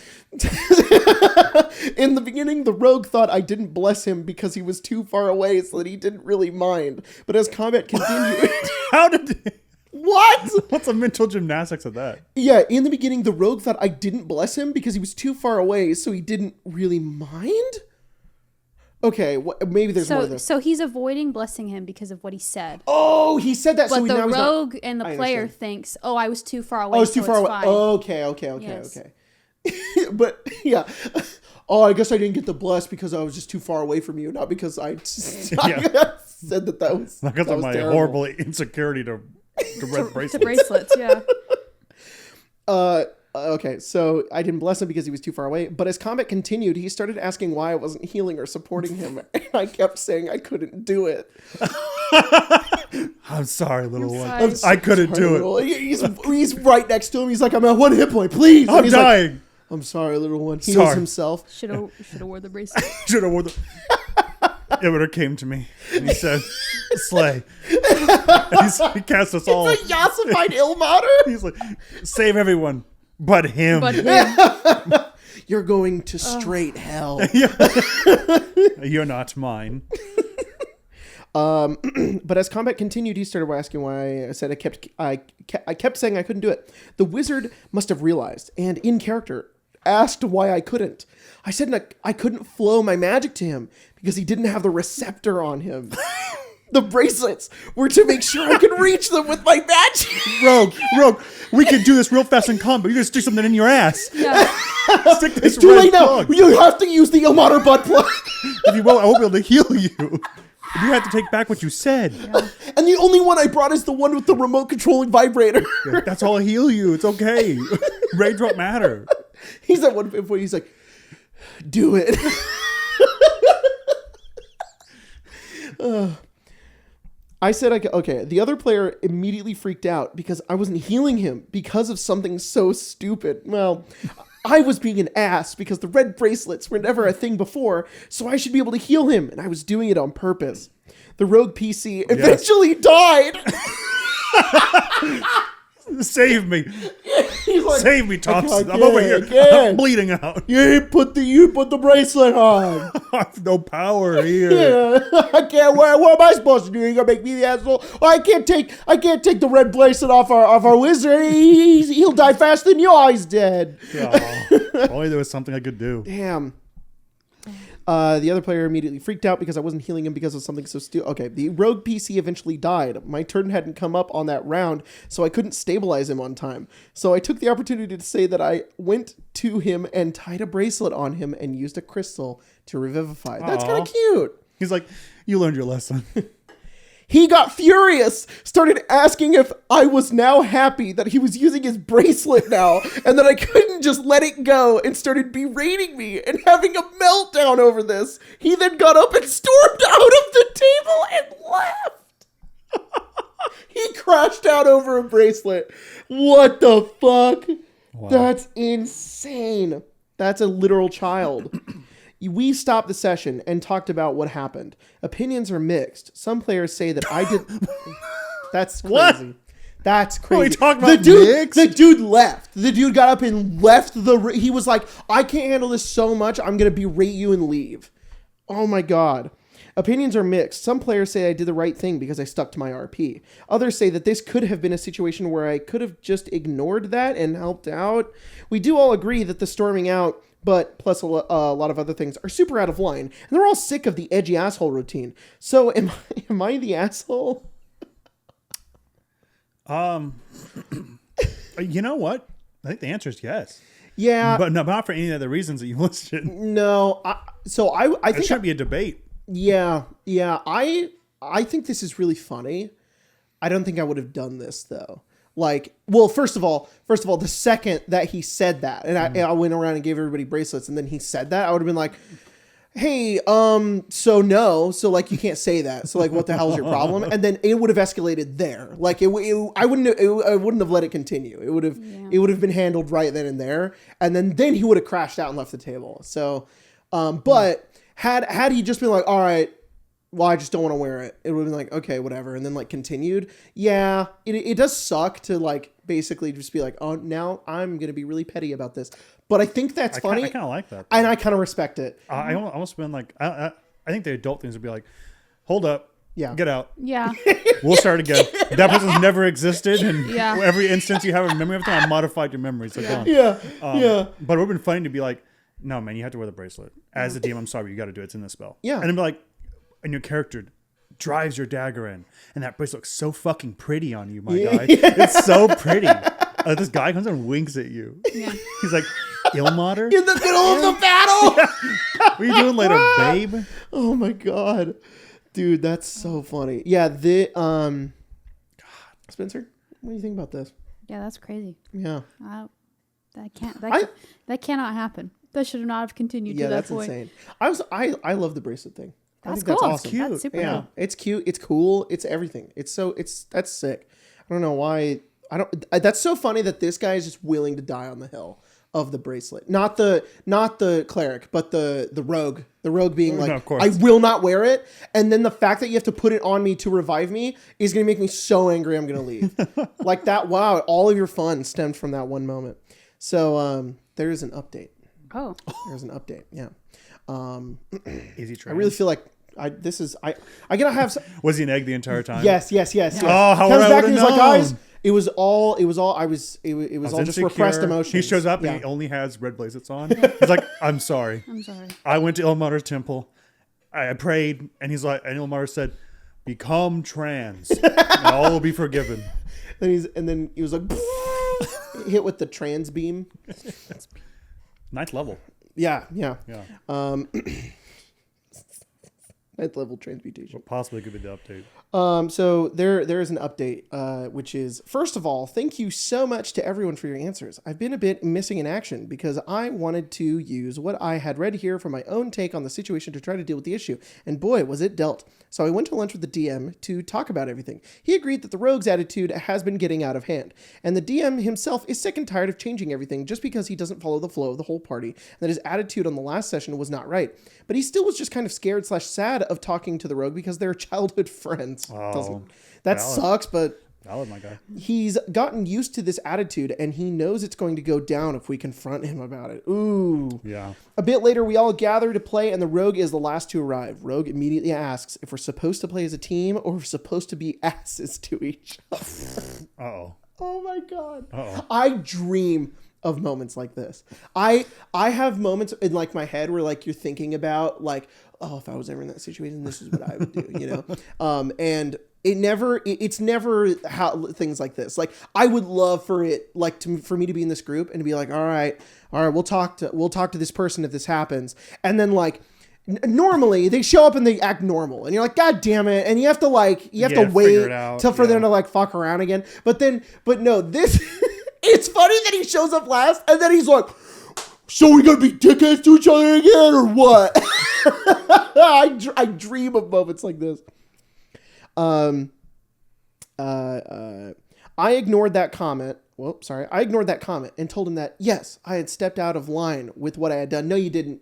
in the beginning, the rogue thought I didn't bless him because he was too far away, so that he didn't really mind. But as combat continued, How did? what? What's the mental gymnastics of that? Yeah, in the beginning, the rogue thought I didn't bless him because he was too far away, so he didn't really mind. Okay, maybe there's more of this. So he's avoiding blessing him because of what he said. Oh, he said that. But So the now he's not. rogue and the player understand. thinks, "Oh, I was too far away." Oh, it's too far away. Fine. Okay. Yes. But yeah. Oh, I guess I didn't get the bless because I was just too far away from you, not because I said that was Because that of was my terrible. horrible insecurity to red bracelets. To bracelets, yeah. Okay, so I didn't bless him because he was too far away. But as combat continued, he started asking why I wasn't healing or supporting him, and I kept saying I couldn't do it. I'm sorry, little one. sorry. I couldn't do it. He's right next to him. He's like, I'm at 1 hit point, please. And I'm he's like, dying. I'm sorry, little one. He Sorry. heals himself. Should have wore the bracelet. Should have worn the. Ibiter came to me and he said, "Slay." And he cast us all. It's a Yassified Ilmater. He's like, "Save everyone, but him." But him. You're going to straight hell. You're not mine. But as combat continued, he started asking why I said I kept saying I couldn't do it. The wizard must have realized, and in character, asked why I couldn't. I said I couldn't flow my magic to him because he didn't have the receptor on him. The bracelets were to make sure I could reach them with my magic. Rogue, we can do this real fast in combat. You're gonna stick something in your ass. Yeah. Stick this It's too red late now. plug. You have to use the Ilmater butt plug. If you won't, I won't be able to heal you. You have to take back what you said. And the only one I brought is the one with the remote controlling vibrator. That's all I heal you. It's okay. Rage won't matter. He's at one point, he's like, do it. I said, okay. The other player immediately freaked out because I wasn't healing him because of something so stupid. Well, I was being an ass because the red bracelets were never a thing before, so I should be able to heal him, and I was doing it on purpose. The rogue PC eventually died. Save me. He's like, Save me, Thompson. I'm "Okay, over here. okay. I'm bleeding out. You put the bracelet on. I have no power here. Yeah, I can't. What am I supposed to do? You gonna make me the asshole? Well, I can't take the red bracelet off our wizard. He'll die faster than you. Oh, he's dead. Oh, only there was something I could do. Damn. The other player immediately freaked out because I wasn't healing him because of something so stupid. Okay, the rogue PC eventually died. My turn hadn't come up on that round, so I couldn't stabilize him on time. So I took the opportunity to say that I went to him and tied a bracelet on him and used a crystal to revivify. That's kind of cute. He's like, you learned your lesson. He got furious, started asking if I was now happy that he was using his bracelet now and that I couldn't just let it go, and started berating me and having a meltdown over this. He then got up and stormed out of the table and left. He crashed out over a bracelet. What the fuck? Wow. That's insane. That's a literal child. We stopped the session and talked about what happened. Opinions are mixed. Some players say that I did. That's crazy. What? That's crazy. What are we talking about? The dude left. The dude got up and left he was like, I can't handle this so much. I'm going to berate you and leave. Oh my God. Opinions are mixed. Some players say I did the right thing because I stuck to my RP. Others say that this could have been a situation where I could have just ignored that and helped out. We do all agree that the storming out, but plus a lot of other things, are super out of line. And they're all sick of the edgy asshole routine. So am I the asshole? You know what? I think the answer is yes. Yeah. But not for any of the reasons that you listed. No. I think It should be a debate. Yeah. I think this is really funny. I don't think I would have done this, though. Like, well, first of all, the second that he said that, and I went around and gave everybody bracelets, and then he said that, I would have been like, hey, so no, so like you can't say that, so like what the hell is your problem? And then it would have escalated there. Like I wouldn't have let it continue. It would have been handled right then and there, and then he would have crashed out and left the table. So, but had he just been like, all right, well, I just don't want to wear it, it would have been like, okay, whatever, and then like continued. Yeah, it does suck to like basically just be like, oh, now I'm gonna be really petty about this. But I think that's funny. I kind of like that. And I kind of respect it. I almost been like, I think the adult things would be like, hold up. Yeah. Get out. Yeah. We'll start again. That person's never existed. And Yeah. every instance you have a memory of them, I modified your memory. So gone. Yeah. But it would have been funny to be like, no, man, you have to wear the bracelet. As a DM, I'm sorry, you got to do it. It's in the spell. Yeah. And then be like, and your character drives your dagger in. And that bracelet looks so fucking pretty on you, my guy. It's so pretty. This guy comes and winks at you. Yeah. He's like, Ilmater? In the middle of the battle. What are you doing later, babe? Oh my god, dude, that's so funny. Yeah, Spencer, what do you think about this? Yeah, that's crazy. Yeah, That cannot happen. That should not have continued yeah, to that that's point. insane. I love the bracelet thing. I That's think cool. that's awesome. Cute. That's super Yeah, cool. it's cute. It's cool. It's everything. That's sick. I don't know why. That's so funny that this guy is just willing to die on the hill of the bracelet. Not the cleric, but the rogue. The rogue being like, No, of course. I will not wear it. And then the fact that you have to put it on me to revive me is going to make me so angry I'm going to leave. Like that. Wow. All of your fun stemmed from that one moment. So there is an update. Oh. There's an update. Yeah. Is he I trying? really feel like I gotta have. Was he an egg the entire time? Yes. Oh, how Comes would I back and he's like, known? guys, it was all all just Insecure. repressed emotions. He shows up Yeah. and he only has red bracelets on. He's like, I'm sorry. I'm sorry. I went to Ilmater's temple. I prayed, and he's like, and Ilmater said, become trans, and all will be forgiven. And then he was like, hit with the trans beam. Ninth level. Yeah. Ninth level transmutation. Possibly could be the update. So there is an update, which is, first of all, thank you so much to everyone for your answers. I've been a bit missing in action because I wanted to use what I had read here for my own take on the situation to try to deal with the issue. And boy, was it dealt. So I went to lunch with the DM to talk about everything. He agreed that the rogue's attitude has been getting out of hand. And the DM himself is sick and tired of changing everything just because he doesn't follow the flow of the whole party. And that his attitude on the last session was not right. But he still was just kind of scared / sad of talking to the rogue because they're childhood friends. Oh, That valid. sucks, but Valid, my guy. he's gotten used to this attitude and he knows it's going to go down if we confront him about it. Ooh. Yeah. A bit later, we all gather to play and the rogue is the last to arrive. Rogue immediately asks if we're supposed to play as a team or if we're supposed to be asses to each other. Uh-oh. Oh my God. Uh-oh. I dream of moments like this. I have moments in like my head where like you're thinking about like, oh, if I was ever in that situation, this is what I would do, you know? And it's never how things like this. Like I would love for it, like for me to be in this group and to be like, all right, we'll talk to this person if this happens. And then like, normally they show up and they act normal and you're like, God damn it. And you have to wait for them to like fuck around again. But no, this, it's funny that he shows up last and then he's like, so we gonna be dickheads to each other again or what? I dream of moments like this. I ignored that comment. I ignored that comment and told him that, yes, I had stepped out of line with what I had done. No, you didn't.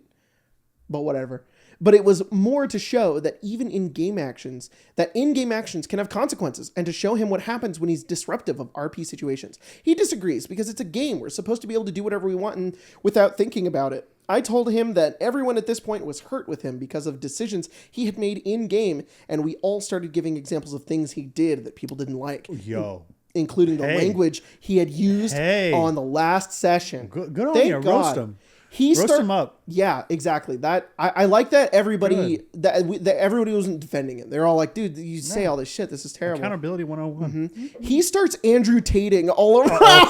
But whatever. But it was more to show that even in-game actions can have consequences and to show him what happens when he's disruptive of RP situations. He disagrees because it's a game. We're supposed to be able to do whatever we want without thinking about it. I told him that everyone at this point was hurt with him because of decisions he had made in-game, and we all started giving examples of things he did that people didn't like. Yo. Including the language he had used on the last session. Good on you. Roast him. Roast him up. Yeah, exactly. That I like that everybody that everybody wasn't defending him. They're all like, dude, you say all this shit. This is terrible. Accountability 101. Mm-hmm. He starts Andrew Tating all around.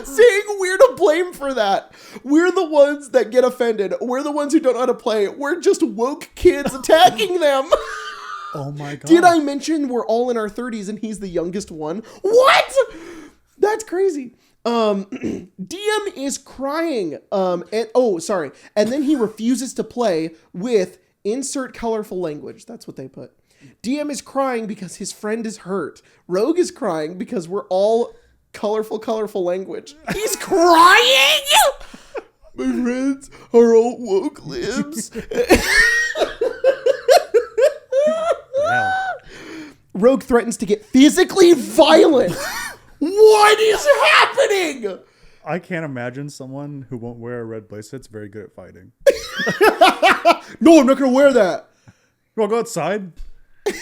Saying we're to blame for that. We're the ones that get offended. We're the ones who don't know how to play. We're just woke kids attacking them. Oh my god. Did I mention we're all in our 30s and he's the youngest one? What? That's crazy. DM is crying. And then he refuses to play with insert colorful language. That's what they put. DM is crying because his friend is hurt. Rogue is crying because we're all colorful language. He's crying? My friends are all woke libs. Wow. Rogue threatens to get physically violent. What is happening? I can't imagine someone who won't wear a red bracelet's very good at fighting. No, I'm not going to wear that. You want to go outside?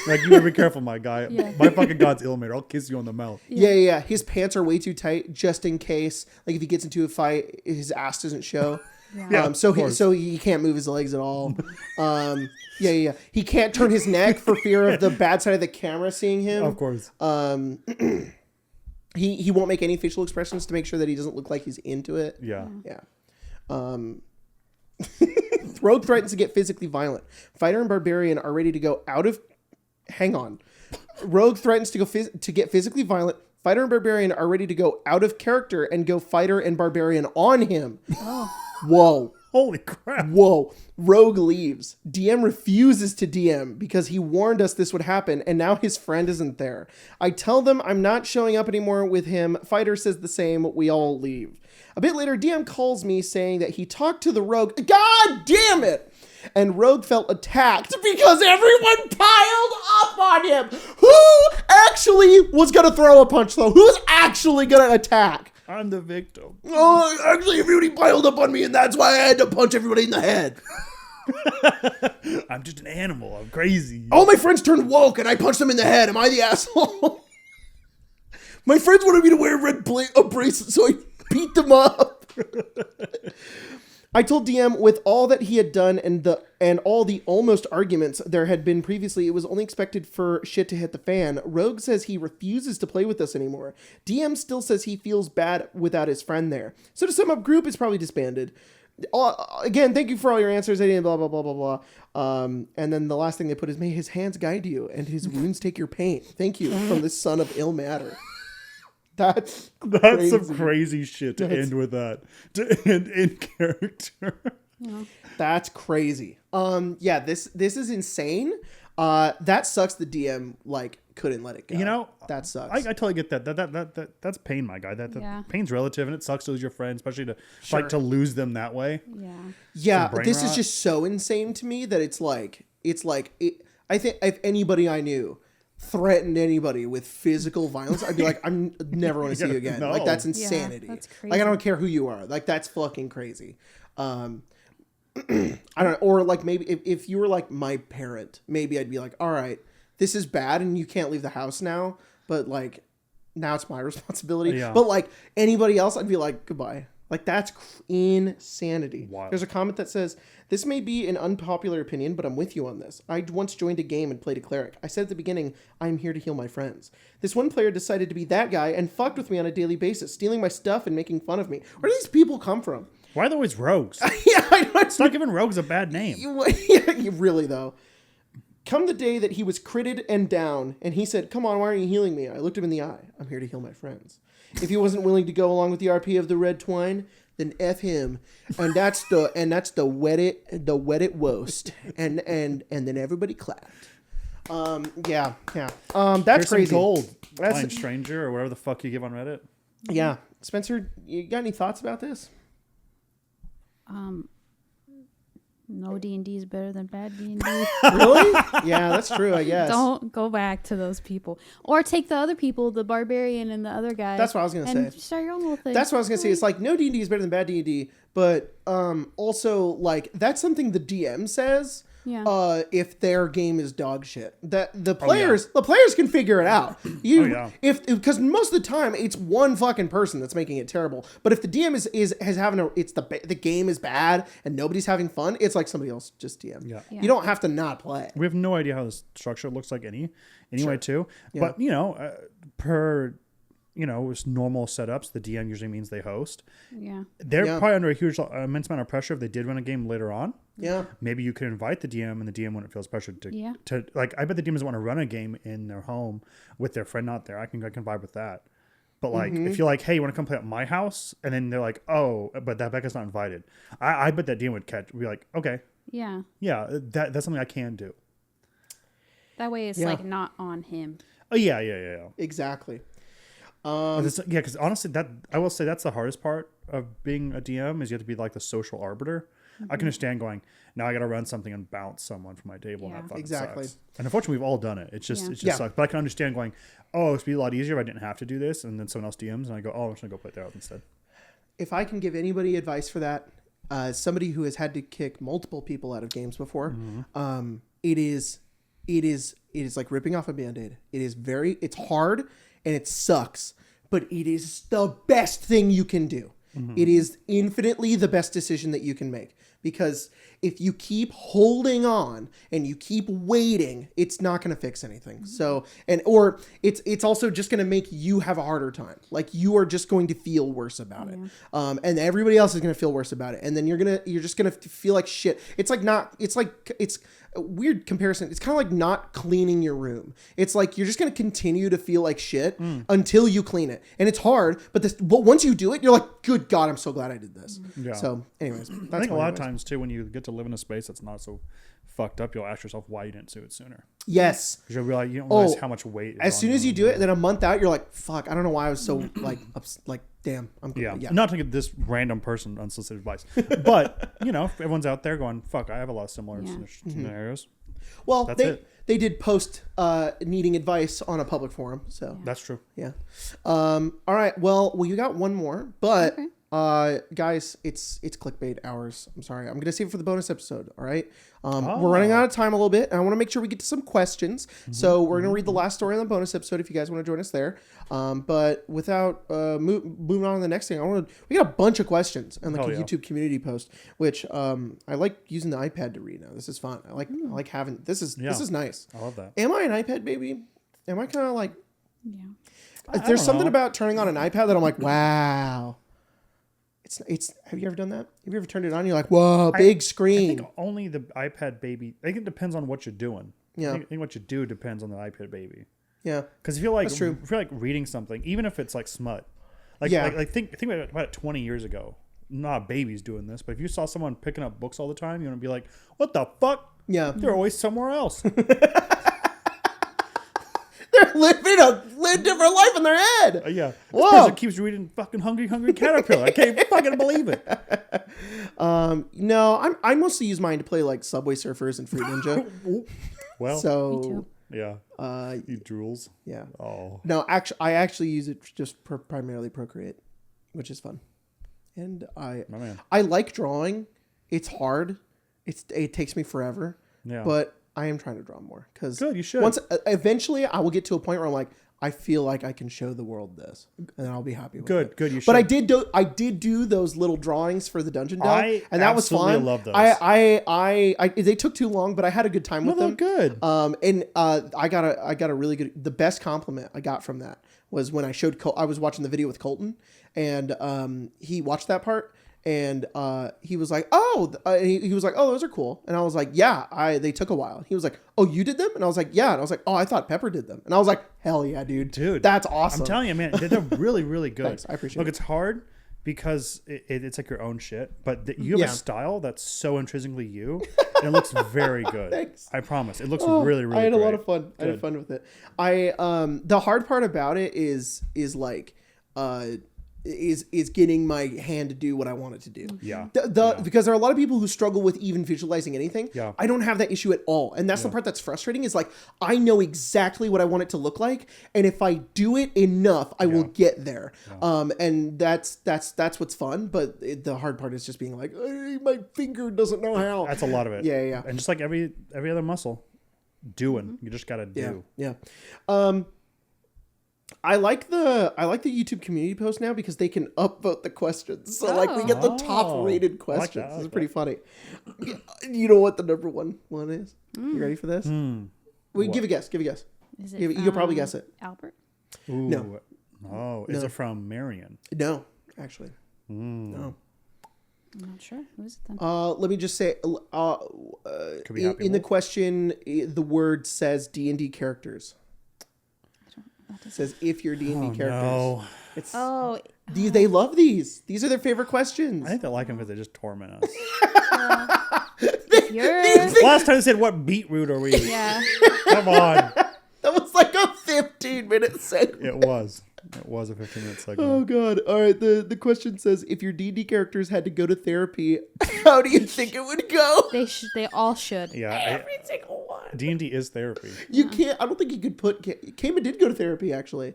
Like, you better be careful, my guy. Yeah. My fucking god's Ilmater. I'll kiss you on the mouth. Yeah. His pants are way too tight just in case. Like, if he gets into a fight, his ass doesn't show. Yeah, So he can't move his legs at all. Yeah. He can't turn his neck for fear of the bad side of the camera seeing him. Of course. He won't make any facial expressions to make sure that he doesn't look like he's into it. Yeah. Rogue threatens to get physically violent. Fighter and Barbarian are ready to go out of... Hang on. Rogue threatens to get physically violent. Fighter and Barbarian are ready to go out of character and go Fighter and Barbarian on him. Oh. Whoa. Holy crap. Whoa. Rogue leaves. DM refuses to DM because he warned us this would happen and now his friend isn't there. I tell them I'm not showing up anymore with him. Fighter says the same. We all leave. A bit later, DM calls me saying that he talked to the Rogue. God damn it! And Rogue felt attacked because everyone piled up on him. Who actually was going to throw a punch, though? Who's actually going to attack? I'm the victim. Oh, actually, everybody piled up on me, and that's why I had to punch everybody in the head. I'm just an animal. I'm crazy. All my friends turned woke, and I punched them in the head. Am I the asshole? My friends wanted me to wear a bracelet, so I beat them up. I told DM with all that he had done and all the almost arguments there had been previously, it was only expected for shit to hit the fan. Rogue says he refuses to play with us anymore. DM still says he feels bad without his friend there. So to sum up, group is probably disbanded. Again, thank you for all your answers. Blah, blah, blah, blah, blah. And then the last thing they put is, may his hands guide you and his wounds take your pain. Thank you from the son of ill matter. That's crazy. Some crazy shit to end with that. To end in character. Yeah. That's crazy. Yeah, this is insane. That sucks. The DM couldn't let it go. You know, that sucks. I totally get that. That's pain, my guy. That pain's relative, and it sucks to lose your friend, especially to lose them that way. Yeah. This is just so insane to me that I think if anybody I knew threatened anybody with physical violence, I'd be like, I'm never want to see you again. No. Like, that's insanity. That's crazy. Like, I don't care who you are. Like, that's fucking crazy. I don't know. Or maybe if you were like my parent, maybe I'd be like, all right, this is bad and you can't leave the house now, but now it's my responsibility. Yeah. But anybody else, I'd be like, goodbye. That's insanity. Wild. There's a comment that says, this may be an unpopular opinion, but I'm with you on this. I once joined a game and played a cleric. I said at the beginning, I'm here to heal my friends. This one player decided to be that guy and fucked with me on a daily basis, stealing my stuff and making fun of me. Where do these people come from? Why are they always rogues? Yeah, I know. Stop giving rogues a bad name. Yeah, really, though. Come the day that he was critted and down, and he said, come on, why aren't you healing me? I looked him in the eye. I'm here to heal my friends. If he wasn't willing to go along with the RP of the red twine, then F him. And that's the wet it roast. And then everybody clapped. Yeah. That's Here's crazy. Some gold. Blind stranger or whatever the fuck you give on Reddit. Yeah. Spencer, you got any thoughts about this? No D&D is better than bad D&D. Really? Yeah, that's true, I guess. Don't go back to those people. Or take the other people, the barbarian and the other guy. That's what I was going to say. And start your own little thing. That's what I was going to say. It's no D&D is better than bad D&D, but also, that's something the DM says. Yeah. If their game is dog shit, that the players can figure it out. Because most of the time it's one fucking person that's making it terrible. But if the DM the game is bad and nobody's having fun, it's like somebody else just DM. Yeah. You don't have to not play. We have no idea how the structure looks like anyway too. Yeah. But per normal setups, the DM usually means they host. Yeah. They're probably under a huge, immense amount of pressure if they did run a game later on. Yeah. Maybe you could invite the DM and the DM wouldn't feel as pressured to like, I bet the DM doesn't want to run a game in their home with their friend not there. I can vibe with that. But like, if you're like, hey, you want to come play at my house? And then they're like, oh, but that Becca's not invited. I bet that DM would be like, okay. Yeah. Yeah. That's something I can do. That way it's like not on him. Oh yeah. Exactly. Because honestly, I will say that's the hardest part of being a DM is you have to be like the social arbiter. I can understand going, now I got to run something and bounce someone from my table. And that fucking sucks. And unfortunately, we've all done it. It just sucks. But I can understand going, oh, it'd be a lot easier if I didn't have to do this. And then someone else DMs and I go, oh, I'm just going to go play there instead. If I can give anybody advice for that, somebody who has had to kick multiple people out of games before, it is like ripping off a Band-Aid. It's hard and it sucks, but it is the best thing you can do. It is infinitely the best decision that you can make, because if you keep holding on and you keep waiting, it's not going to fix anything. So, or it's also just going to make you have a harder time. Like, you are just going to feel worse about it. And everybody else is going to feel worse about it. And then you're just going to feel like shit. It's a weird comparison. It's kind of like not cleaning your room. It's like you're just going to continue to feel like shit until you clean it. And it's hard, but once you do it, you're like, good God, I'm so glad I did this. Yeah. So anyways, I think a lot of times too, when you get to live in a space that's not so fucked up, you'll ask yourself why you didn't do it sooner. Yes. Because you'll realize you don't realize how much weight is as soon as you do it, then a month out, you're like, fuck, I don't know why I was so damn, I'm good. Yeah. Not to give this random person unsolicited advice, but everyone's out there going, fuck, I have a lot of similar scenarios. Well, they did post needing advice on a public forum, so that's true. Yeah. All right. Well, you got one more, but guys, it's clickbait hours. I'm sorry. I'm gonna save it for the bonus episode. All right. We're running out of time a little bit, and I want to make sure we get to some questions. So we're gonna read the last story on the bonus episode if you guys want to join us there. But without moving on to the next thing, we got a bunch of questions and like a YouTube community post, which I like using the iPad to read now. This is fun. I like having this is nice. I love that. Am I an iPad baby? Am I kind of like? Yeah. There's something about turning on an iPad that I'm like, wow. It's. Have you ever done that? Have you ever turned it on? And you're like, whoa, big screen. I think only the iPad baby. I think it depends on what you're doing. Yeah. I think what you do depends on the iPad baby. Yeah. Because if you're like reading something, even if it's like smut, think about it 20 years ago. Not babies doing this, but if you saw someone picking up books all the time, you want to be like, what the fuck? Yeah. They're always somewhere else. They're living a different life in their head. Yeah. This person keeps reading fucking Hungry Caterpillar. I can't fucking believe it. No, I mostly use mine to play like Subway Surfers and Fruit Ninja. Me too. Yeah. You drools. Yeah. Oh. No, I actually use it just primarily Procreate, which is fun. And I like drawing. It's hard. It takes me forever. Yeah. But I am trying to draw more because good. You should. Eventually I will get to a point where I'm like, I feel like I can show the world this, and I'll be happy with it. Good. You should. But I did do those little drawings for the Dungeon Delve, and that was fun. I love those. They took too long, but I had a good time with them. Good. I got a really good. The best compliment I got from that was when I was watching the video with Colton, and he watched that part. And he was like, he was like, oh, those are cool. And I was like, yeah, they took a while. He was like, oh, you did them? And I was like, yeah. And I was like, oh, I thought Pepper did them. And I was like, hell yeah, dude, that's awesome. I'm telling you, man, they're really, really good. Thanks, I appreciate it. Look, it's hard because it's like your own shit, but you have a style that's so intrinsically you, and it looks very good. Thanks. I promise. It looks really, really I had great. a lot of fun. Good. I had fun with it. The hard part about it is like, is getting my hand to do what I want it to do. Yeah. Because there are a lot of people who struggle with even visualizing anything. Yeah. I don't have that issue at all. And that's the part that's frustrating is like, I know exactly what I want it to look like. And if I do it enough, I will get there. Yeah. And that's what's fun. But the hard part is just being like, my finger doesn't know how. That's a lot of it. Yeah. And just like every other muscle, doing. You just got to do. Yeah. I like the YouTube community post now because they can upvote the questions. So we get the top rated questions. This is pretty funny. You know what the number one is? You ready for this? Give a guess. Is it you could probably guess it. Albert? Ooh, No. Oh, is it from Marion? No, actually. No. I'm not sure. Who is it then? Let me just say, Could be Happy in the Wolf? question, the word says D&D characters. It says if you're D&D characters. No. It's, Oh, they love these. These are their favorite questions. I think they like them because they just torment us. if you're... Last time they said, what beetroot are we? Yeah. Come on. That was like a 15-minute segment. It was. It was a 15-minute segment. Oh god! All right. The question says, if your D&D characters had to go to therapy, how do you think it would go? They all should. Yeah. Every single one. D&D is therapy. You can't. I don't think you could put. Kama did go to therapy actually.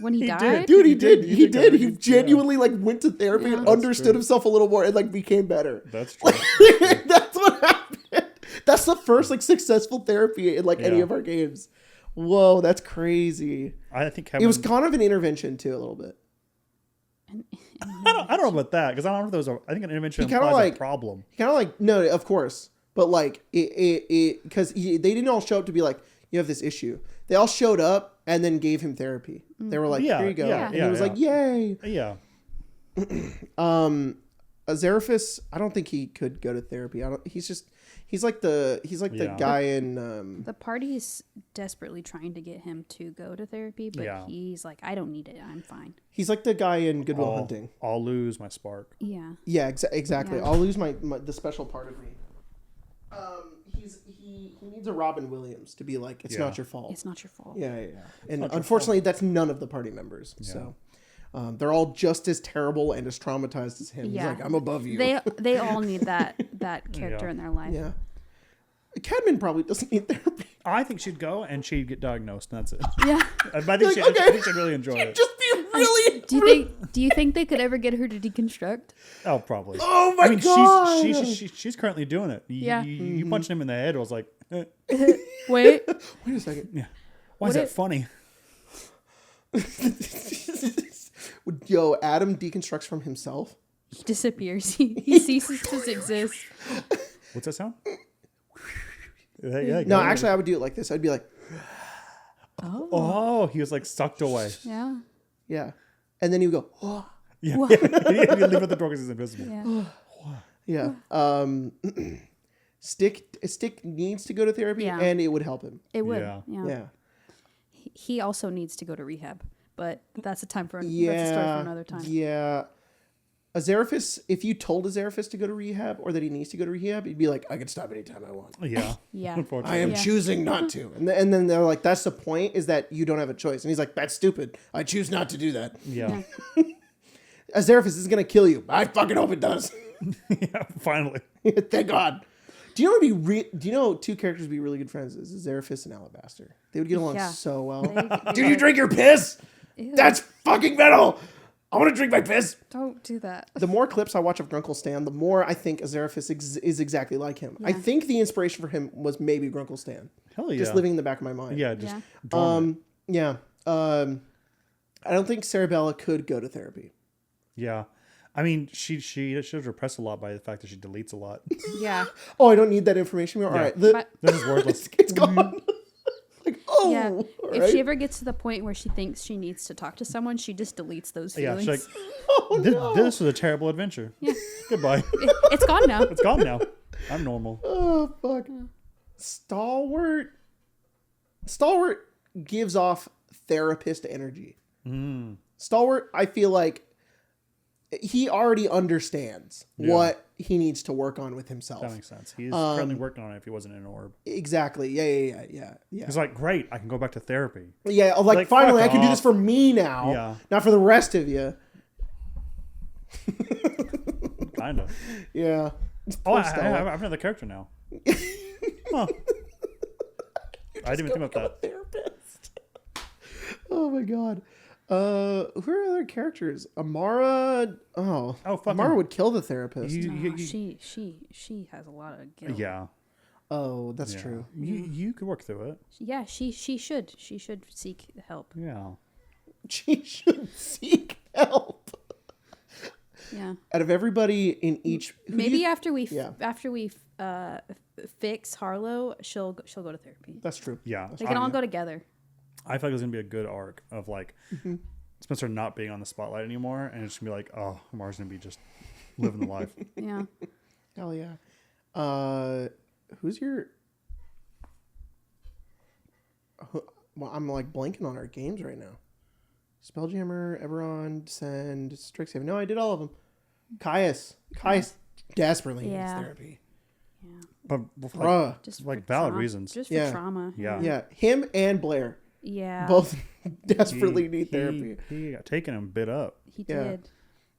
When he He died? did. Dude, he did. He He did did. go- He yeah. genuinely like went to therapy Yeah. and That's understood true. himself a little more and like became better. That's true. That's what happened. That's the first like successful therapy in like any Yeah. of our games. Whoa, that's crazy. I think Kevin... It was kind of an intervention too, a little bit. I don't know about that because I don't know if there was I think an intervention He kinda implies like- a problem. Kind of like no, of course, but like it because they didn't all show up to be like you have this issue. They all showed up and then gave him therapy. They were like, Yeah, here you go, yeah, and yeah, he was yeah. like, yay. Yeah. Azeraphis, I don't think he could go to therapy. He's like the Yeah. guy in The party's desperately trying to get him to go to therapy, but Yeah. he's like, I don't need it. I'm fine. he's like the guy in Good Will Hunting. I'll lose my spark. Yeah. Yeah, exactly. Yeah. I'll lose my the special part of me. He needs a Robin Williams to be like, it's Yeah. not your fault. It's not your fault. Yeah. And not your unfortunately, that's none of the party members. So they're all just as terrible and as traumatized as him. Yeah. He's like, I'm above you. They all need that character Yeah. in their life. Yeah. Cadman probably doesn't need therapy. I think she'd go and she'd get diagnosed, and that's it. Yeah. I think, Like, I think she'd really enjoy it. Just be really. Do you think they could ever get her to deconstruct? Oh, probably. Oh my I mean, god. she's currently doing it. Yeah. You punched him in the head. I was like, Wait. Wait a second. yeah. Why is What that funny? Yo, Adam deconstructs from himself. He disappears. He ceases to exist. What's that sound? Yeah, No, actually, I would do it like this. I'd be like, Oh, he was like sucked away. Yeah. yeah, and then you go, oh. Yeah. You leave at the door because he's invisible. Yeah. Yeah. Stick needs to go to therapy, Yeah. and it would help him. It would. Yeah. Yeah. Yeah. He also needs to go to rehab, but that's a time for that's a Yeah. story for another time. Yeah. Azeraphis, if you told Azeraphis to go to rehab or that he needs to go to rehab, he'd be like, I can stop anytime I want. Yeah. Yeah. Unfortunately. I am Yeah. choosing not to. And then they're like, that's the point, is that you don't have a choice. And he's like, that's stupid. I choose not to do that. Yeah. Azeraphis is going to kill you. I fucking hope it does. Yeah. Finally. Thank God. Do you know two characters would be really good friends? Is Azeraphis and Alabaster. They would get along Yeah. so well. They- Did you drink your piss? Ew. That's fucking metal. I want to drink my piss. Don't do that. The more clips I watch of Grunkle Stan, the more I think Azeraphis is exactly like him. I think the inspiration for him was maybe Grunkle Stan. Hell yeah. Just living in the back of my mind. Yeah. Just Yeah. dormant. Yeah. I don't think Sarabella could go to therapy. Yeah. I mean, she's repressed a lot by the fact that she deletes a lot. Yeah. Oh, I don't need that information. All right. But- This is worthless. It's gone. Like, oh. Yeah. all If right. she ever gets to the point where she thinks she needs to talk to someone, she just deletes those Yeah. feelings. She's like, Oh, no. this was a terrible adventure. Yeah. Goodbye. It's gone now. It's gone now. I'm normal. Oh, fuck. Stalwart gives off therapist energy. Stalwart, I feel like he already understands what he needs to work on with himself. That makes sense. He's currently working on it if he wasn't in an orb. Exactly. Yeah. He's like, great, I can go back to therapy. Yeah, like fuck finally I can do off. this for me now. Yeah. Not for the rest of you. Kind of. Yeah. Oh, I Stalwart. have another character now. Huh. I didn't even think about that. Therapist. Oh my god. Who are other characters? Amara. Oh, fuck Amara him. would kill the therapist. No, she has a lot of guilt. Yeah. Oh, that's Yeah. true. You could work through it. Yeah, she should seek help. Yeah. She should seek help. Yeah. Out of everybody in each, who do Maybe you- after we Yeah. fix Harlow, she'll go to therapy. That's true. Yeah. They can all go together. I feel like it's gonna be a good arc of like Spencer not being on the spotlight anymore, and it's gonna be like, oh, Amar's gonna be just living the life. Yeah. Hell yeah. Who's your? Well, I'm like blanking on our games right now. Spelljammer, Eberron, Descend, Strixhaven. No, I did all of them. Caius desperately needs therapy. Yeah. But Just like for valid reasons. Just for Yeah. trauma. Yeah, him and Blair Yeah. both desperately need therapy. He got taken and bit up. He Yeah. did.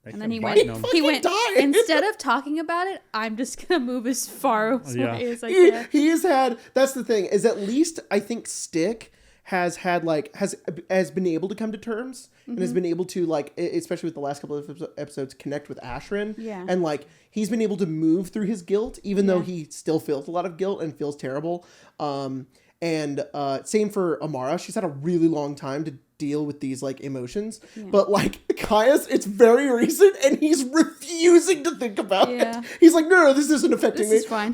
They And then he kept went. biting him. He went. died. Instead of talking about it, I'm just gonna move as far away Yeah. as I can. He has had. That's the thing. Is at least I think Stick has had like has been able to come to terms and has been able to like, especially with the last couple of episodes, connect with Ashrin. Yeah. And like he's been able to move through his guilt, even though he still feels a lot of guilt and feels terrible. And same for Amara. She's had a really long time to deal with these like emotions, but like Caius, it's very recent and he's refusing to think about it. He's like, no, this isn't affecting me. This is fine.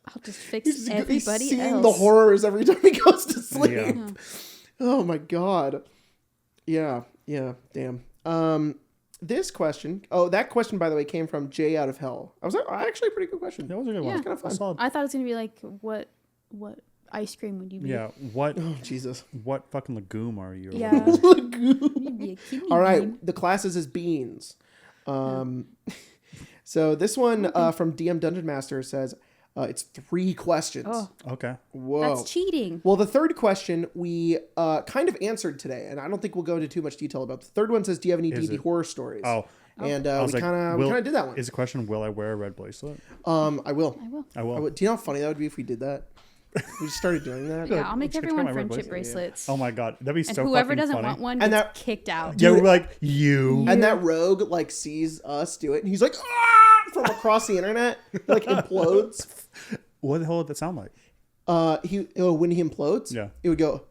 I'll just fix He's everybody seeing else. the horrors every time he goes to sleep. Yeah. Oh my god. Yeah. Damn. This question. Oh, that question, by the way, came from Jay out of Hell. I was like, actually a pretty good question. That was a good one. Yeah. It's kind of fun. Solid. I thought it was gonna be like, what ice cream would you be? Yeah. What? Oh Jesus. What fucking legume are you? Yeah. Lagoon. You'd be a kidney All right. bean. The classes is beans. So this one from DM Dungeon Master says it's 3 questions. Oh, Okay. Whoa. that's cheating. Well, the third question we kind of answered today, and I don't think we'll go into too much detail about. The third one says, "Do you have any D&D horror stories?" Oh. And I we was like, kind of did that one. Is the question, will I wear a red bracelet? I will. I will. I will. Do you know how funny that would be if we did that? We just started doing that. Yeah, I'll make Just everyone my red friendship bracelet. bracelets. Oh my god, that'd be And so whoever fucking doesn't funny. want one And gets that- kicked out. Yeah, we're like you. And that rogue like sees us do it, and he's like, "Ah!" from across the internet, like implodes. What the hell would that sound like? When he implodes, Yeah. he would go.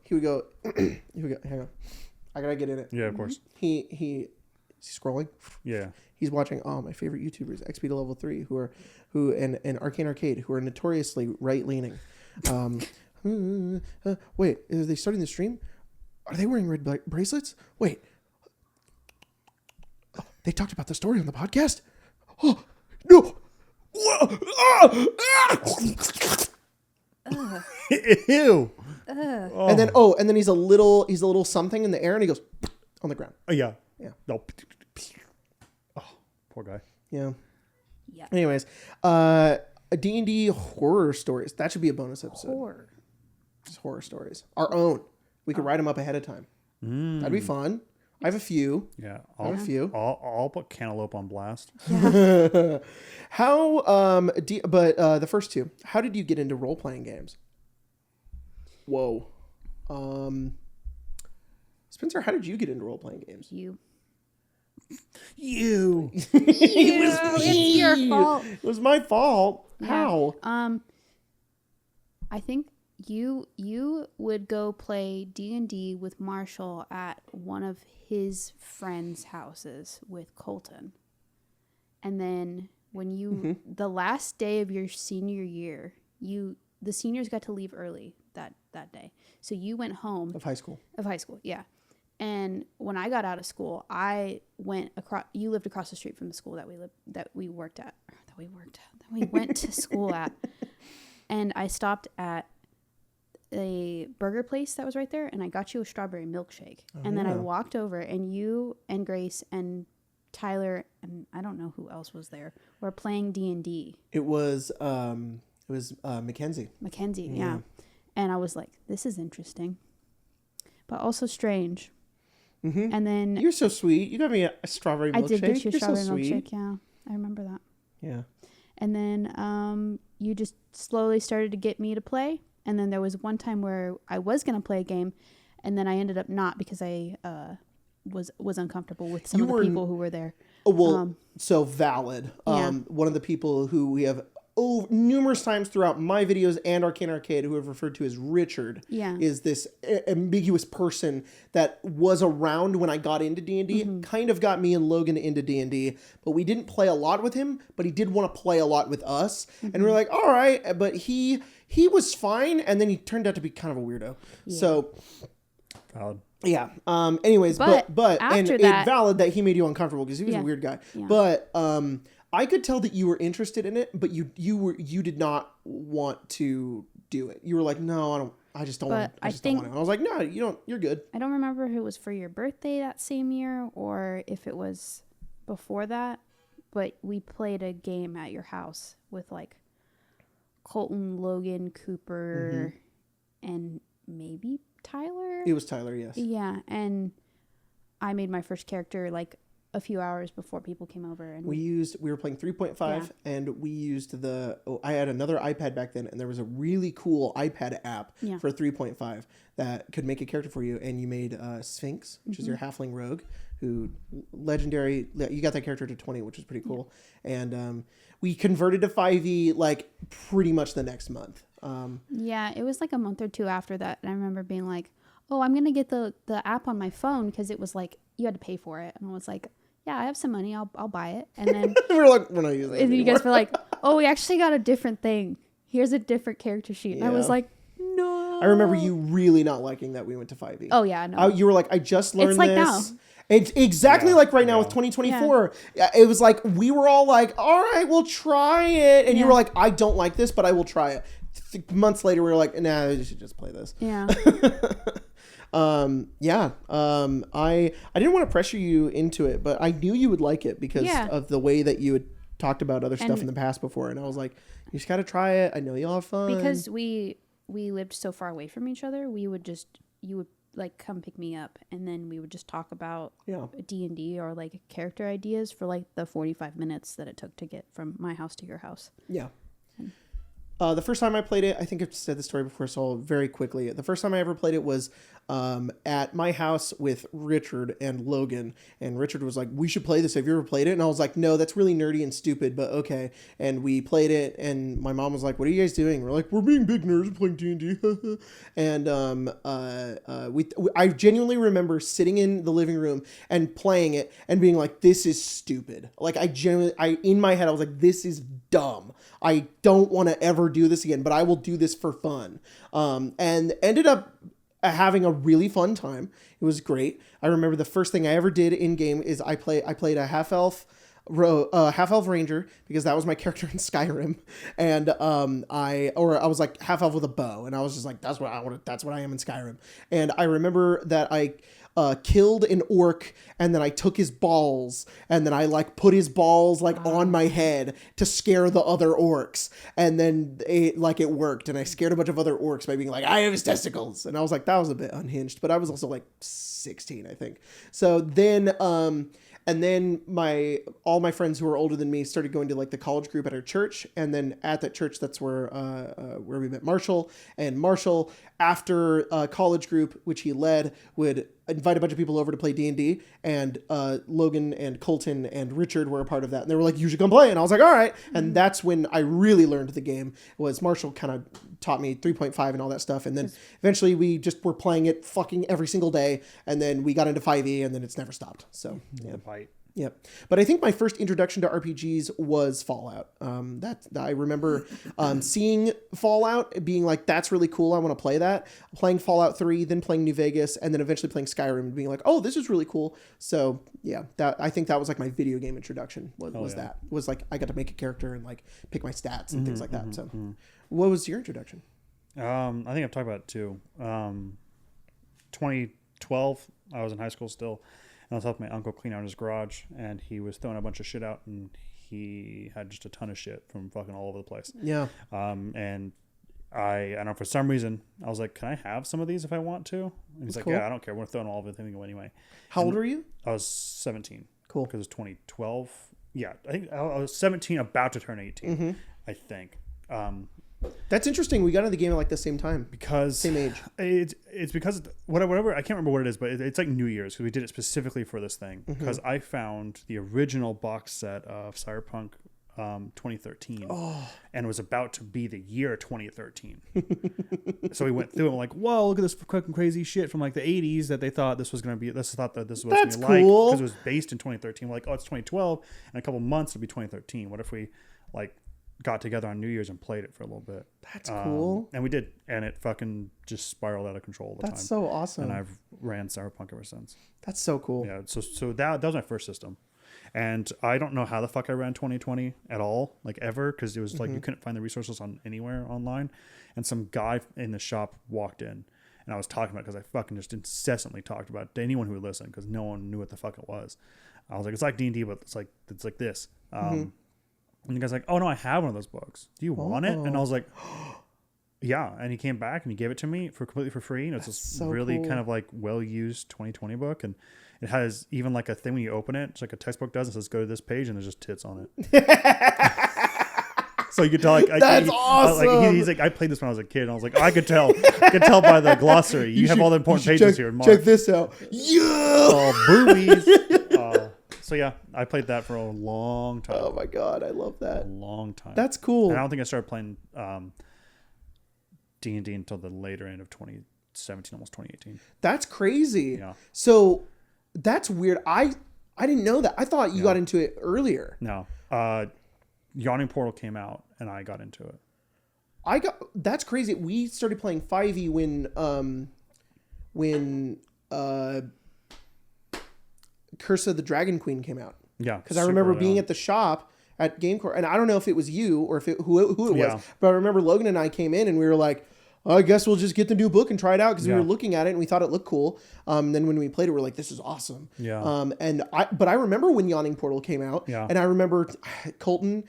Hang on, I gotta get in it. Yeah, of course. He's scrolling. Yeah. He's watching my favorite YouTubers, XP to level 3, and Arcane Arcade, who are notoriously right leaning. Wait, are they starting the stream? Are they wearing red bracelets? Wait, they talked about the story on the podcast. Oh no! Ew. Ugh. And then he's a little something in the air, and he goes on the ground. Oh, yeah. Yeah. No. Oh, poor guy. Yeah. Yeah. Anyways, D&D horror stories. That should be a bonus episode. Horror. Just horror stories. Our own. We could write them up ahead of time. That'd be fun. I have a few. Yeah. I have a few. I'll put Cantaloupe on blast. How, the first two, how did you get into role-playing games? Whoa. Spencer, how did you get into role-playing games? You. You. It's your fault. It was my fault. Yeah. How? I think you would go play D&D with Marshall at one of his friends' houses with Colton. And then when you the last day of your senior year, the seniors got to leave early that day. So you went home Of high school. Yeah. And when I got out of school, I went across. You lived across the street from the school that we went to school at. And I stopped at a burger place that was right there, and I got you a strawberry milkshake. And then I walked over, and you and Grace and Tyler and I don't know who else was there were playing D&D. It was Mackenzie. Mackenzie, yeah. And I was like, this is interesting, but also strange. Mm-hmm. And then You're so sweet. You got me a strawberry milkshake. I did get you a You're strawberry so sweet. milkshake. Yeah, I remember that. Yeah. And then you just slowly started to get me to play. And then there was one time where I was going to play a game, and then I ended up not because I was uncomfortable with some of the people who were there. Well, so valid. Yeah. One of the people who we have numerous times throughout my videos and Arcane Arcade, who have referred to as Richard, is this ambiguous person that was around when I got into D&D, kind of got me and Logan into D&D, but we didn't play a lot with him, but he did want to play a lot with us. And we we're like, all right, but he was fine, and then he turned out to be kind of a weirdo. Yeah. So, Valid. Yeah. Anyways, but and after it's that, valid that he made you uncomfortable because he was a Yeah. weird guy. Yeah. But I could tell that you were interested in it, but you did not want to do it. You were like, no, I just don't want. I just don't want it. And I was like, no, you don't. You're good. I don't remember if it was for your birthday that same year or if it was before that, but we played a game at your house with like Colton, Logan, Cooper, and maybe Tyler. It was Tyler, yes. Yeah, and I made my first character like a few hours before people came over, and We were playing 3.5 and we used I had another iPad back then, and there was a really cool iPad app for 3.5 that could make a character for you, and you made Sphinx, which is your halfling rogue, who legendary. You got that character to 20, which was pretty cool. And we converted to 5e like pretty much the next month. yeah, it was like a month or two after that, and I remember being like, oh, I'm gonna get the app on my phone because it was like you had to pay for it, and I was like, yeah, I have some money, I'll buy it. And then we're like, we're not using it and you anymore. guys were like, oh, we actually got a different thing. Here's a different character sheet. And I was like, no. I remember you really not liking that we went to 5e. Oh yeah, no. You were like, I just learned It's like this. now. It's exactly like right now with 2024. It was like we were all like, all right, we'll try it. And you were like, I don't like this, but I will try it. Months later, we were like, nah, you should just play this. Yeah. I didn't want to pressure you into it, but I knew you would like it because of the way that you had talked about other stuff in the past before. And I was like, you just got to try it. I know you'll have fun. Because we lived so far away from each other, you would like come pick me up, and then we would just talk about D&D or like character ideas for like the 45 minutes that it took to get from my house to your house. Yeah. The first time I played it, I think I've said the story before, so very quickly. The first time I ever played it was at my house with Richard and Logan. And Richard was like, we should play this. Have you ever played it? And I was like, no, that's really nerdy and stupid, but okay. And we played it, and my mom was like, what are you guys doing? We're like, we're being big nerds playing D&D. And I genuinely remember sitting in the living room and playing it and being like, this is stupid. Like, in my head, I was like, this is dumb. I don't want to ever do this again, but I will do this for fun. And ended up having a really fun time. It was great. I remember the first thing I ever did in game is I played a half elf ranger because that was my character in Skyrim, and I was like half elf with a bow, and I was just like, that's what I am in Skyrim. And I remember that I killed an orc, and then I took his balls, and then I like put his balls like on my head to scare the other orcs, and then it worked, and I scared a bunch of other orcs by being like, I have his testicles, and I was like, that was a bit unhinged, but I was also like 16, I think. So then and then all my friends who were older than me started going to like the college group at our church, and then at that church, that's where we met Marshall. And Marshall, after college group, which he led, would invite a bunch of people over to play D&D, and Logan and Colton and Richard were a part of that, and they were like, you should come play. And I was like, all right. Mm-hmm. And that's when I really learned the game. Was Marshall kind of taught me 3.5 and all that stuff, and then eventually we just were playing it fucking every single day, and then we got into 5e, and then it's never stopped. So yeah. Yep. But I think my first introduction to RPGs was Fallout. I remember seeing Fallout, being like, that's really cool, I want to play that. Playing Fallout 3, then playing New Vegas, and then eventually playing Skyrim and being like, oh, this is really cool. So yeah, I think that was like my video game introduction was like, I got to make a character and like pick my stats and things like that. So what was your introduction? I think I've talked about it too. 2012, I was in high school still. I was helping my uncle clean out his garage, and he was throwing a bunch of shit out, and he had just a ton of shit from fucking all over the place. Yeah. And I don't know, for some reason, I was like, can I have some of these if I want to? And he's like, cool. Yeah, I don't care. We're throwing all of it anyway. How old were you? I was 17. Cool. Because it was 2012. Yeah, I think I was 17, about to turn 18, I think. That's interesting. We got into the game at like the same time. Because same age. It's because whatever, I can't remember what it is, but it's like New Year's, because we did it specifically for this thing. Because I found the original box set of Cyberpunk 2013, and it was about to be the year 2013. So we went through and like, whoa, look at this fucking crazy shit from like the 80s that they thought this was going to be. This thought that this was going to be cool. Like, because it was based in 2013. We're like, oh, it's 2012, and a couple months it'll be 2013. What if we like got together on New Year's and played it for a little bit. That's cool. And we did, and it fucking just spiraled out of control all the time. That's so awesome. And I've ran Cyberpunk ever since. That's so cool. Yeah, so that was my first system. And I don't know how the fuck I ran 2020 at all, like ever, because it was like you couldn't find the resources on anywhere online. And some guy in the shop walked in, and I was talking about it because I fucking just incessantly talked about it to anyone who would listen because no one knew what the fuck it was. I was like, it's like D&D, but it's like this. And the guy's like, oh no, I have one of those books. Do you want it? And I was like, yeah. And he came back and he gave it to me completely for free. And it's this really kind of like well-used 2020 book. And it has even like a thing when you open it, it's like a textbook does. It says go to this page and there's just tits on it. So you could tell, like, that's awesome. He's like, I played this when I was a kid, and I was like, I could tell by the glossary. You have all the important pages here. Mark. Check this out. Yeah. Oh, boobies. So yeah, I played that for a long time. Oh my god, I love that. A long time. That's cool. And I don't think I started playing D&D until the later end of 2017, almost 2018. That's crazy. Yeah. So that's weird. I didn't know that. I thought you got into it earlier. No. Yawning Portal came out and I got into it. That's crazy. We started playing 5e when Curse of the Dragon Queen came out. Yeah. Because I remember being at the shop at GameCore, and I don't know if it was you or if who it was, but I remember Logan and I came in and we were like, I guess we'll just get the new book and try it out because we were looking at it and we thought it looked cool. Then when we played it, we're like, this is awesome. Yeah. But I remember when Yawning Portal came out, and I remember Colton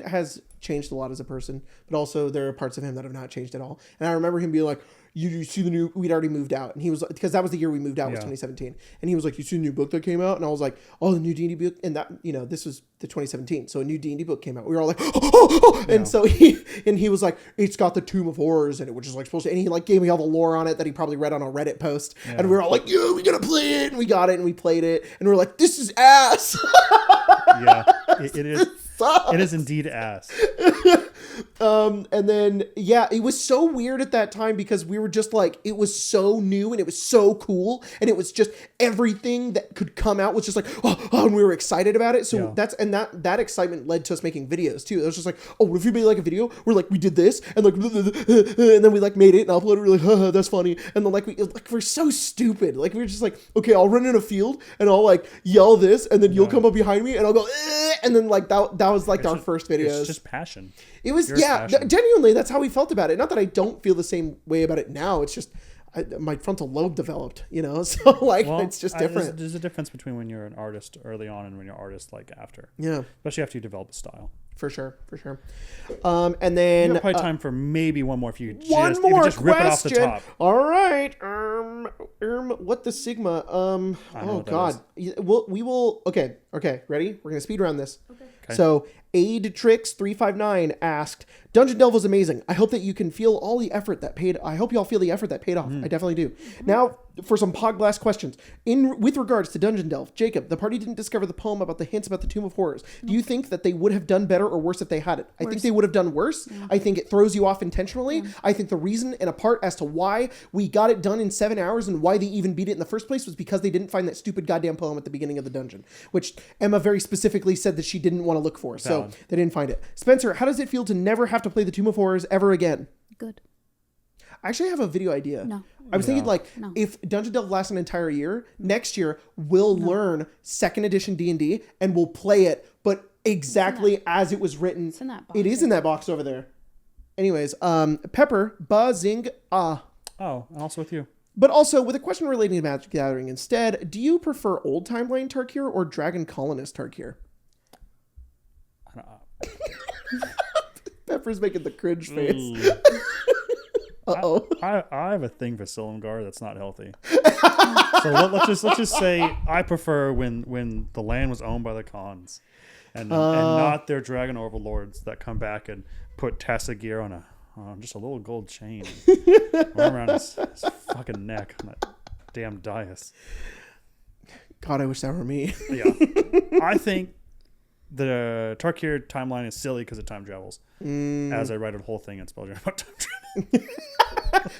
has changed a lot as a person, but also there are parts of him that have not changed at all. And I remember him being like, you see the new, we'd already moved out. And he was, because that was the year we moved out, was 2017. And he was like, you see the new book that came out? And I was like, oh, the new D&D book. And that, this was the 2017. So a new D&D book came out. We were all like, oh. And so he was like, it's got the Tomb of Horrors in it, which is like supposed to, and he like gave me all the lore on it that he probably read on a Reddit post. Yeah. And we were all like, yeah, we gotta play it. And we got it and we played it. And we were like, this is ass. Yeah, it is. It is indeed ass. And then, it was so weird at that time because we were just like, it was so new and it was so cool. And it was just everything that could come out was just like, and we were excited about it. So that excitement led to us making videos too. It was just like, what if you made like a video where like we did this and like, and then we like made it and uploaded it, really, that's funny. And then we're so stupid. Like we were just like, okay, I'll run in a field and I'll like yell this and then you'll come up behind me and I'll go, and then like that was like our first videos. It's just passion. It was, genuinely, that's how we felt about it. Not that I don't feel the same way about it now. It's just my frontal lobe developed, so like it's just different. There's a difference between when you're an artist early on and when you're an artist like after. Yeah. Especially after you develop a style. For sure. And then... You have probably time for maybe one more if you just rip it off the top. All right. What the Sigma? Oh, God. We will... Okay. Ready? We're going to speed around this. Okay. So, AidTricks359 asked, Dungeon Delve was amazing. I hope that you can feel all the effort that paid... I hope you all feel the effort that paid off. I definitely do. Now, for some Pogblast questions. With regards to Dungeon Delve, Jacob, the party didn't discover the poem about the hints about the Tomb of Horrors. Do you think that they would have done better or worse if they had it? I think they would have done worse. Yeah. I think it throws you off intentionally. Yeah. I think the reason and a part as to why we got it done in 7 hours and why they even beat it in the first place was because they didn't find that stupid goddamn poem at the beginning of the dungeon, which Emma very specifically said that she didn't want to look for. So they didn't find it. Spencer, how does it feel to never have to play the Tomb of Horrors ever again? Good. I actually have a video idea. No. I was thinking if Dungeon Delve lasts an entire year, next year we'll learn 2nd edition D&D and we'll play it, but exactly as it was written. It's in that box. It is in that box over there. Anyways, Pepper, buzzing, Oh, and also with you. But also, with a question relating to Magic Gathering instead, do you prefer old timeline Tarkir or Dragon Colonist Tarkir? Pepper's making the cringe face. Uh-oh. I have a thing for Silumgar that's not healthy. So let's just say I prefer when the land was owned by the Khans and not their dragon overlords that come back and put Tassagir on just a little gold chain around his fucking neck on that damn dais. God, I wish that were me. Yeah. I think the Tarkir timeline is silly because of time travels. As I write a whole thing in Spelljammer about time travel.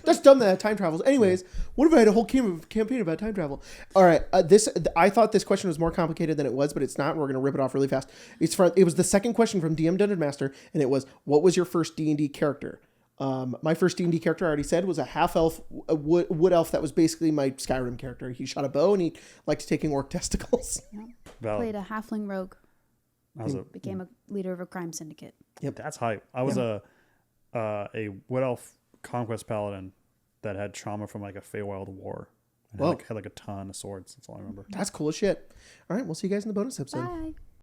That's dumb that time travels. Anyways, what if I had a whole campaign about time travel? All right, I thought this question was more complicated than it was, but it's not. We're gonna rip it off really fast. It was the second question from DM Dungeon Master, and it was, what was your first D&D character? My first D&D character, I already said, was a half elf, a wood elf. That was basically my Skyrim character. He shot a bow and he liked taking orc testicles. Yeah. Played a halfling rogue. Became a leader of a crime syndicate. Yep, that's hype. I was a wood elf conquest paladin that had trauma from like a Feywild war. And had like a ton of swords. That's all I remember. That's cool as shit. All right, we'll see you guys in the bonus episode. Bye.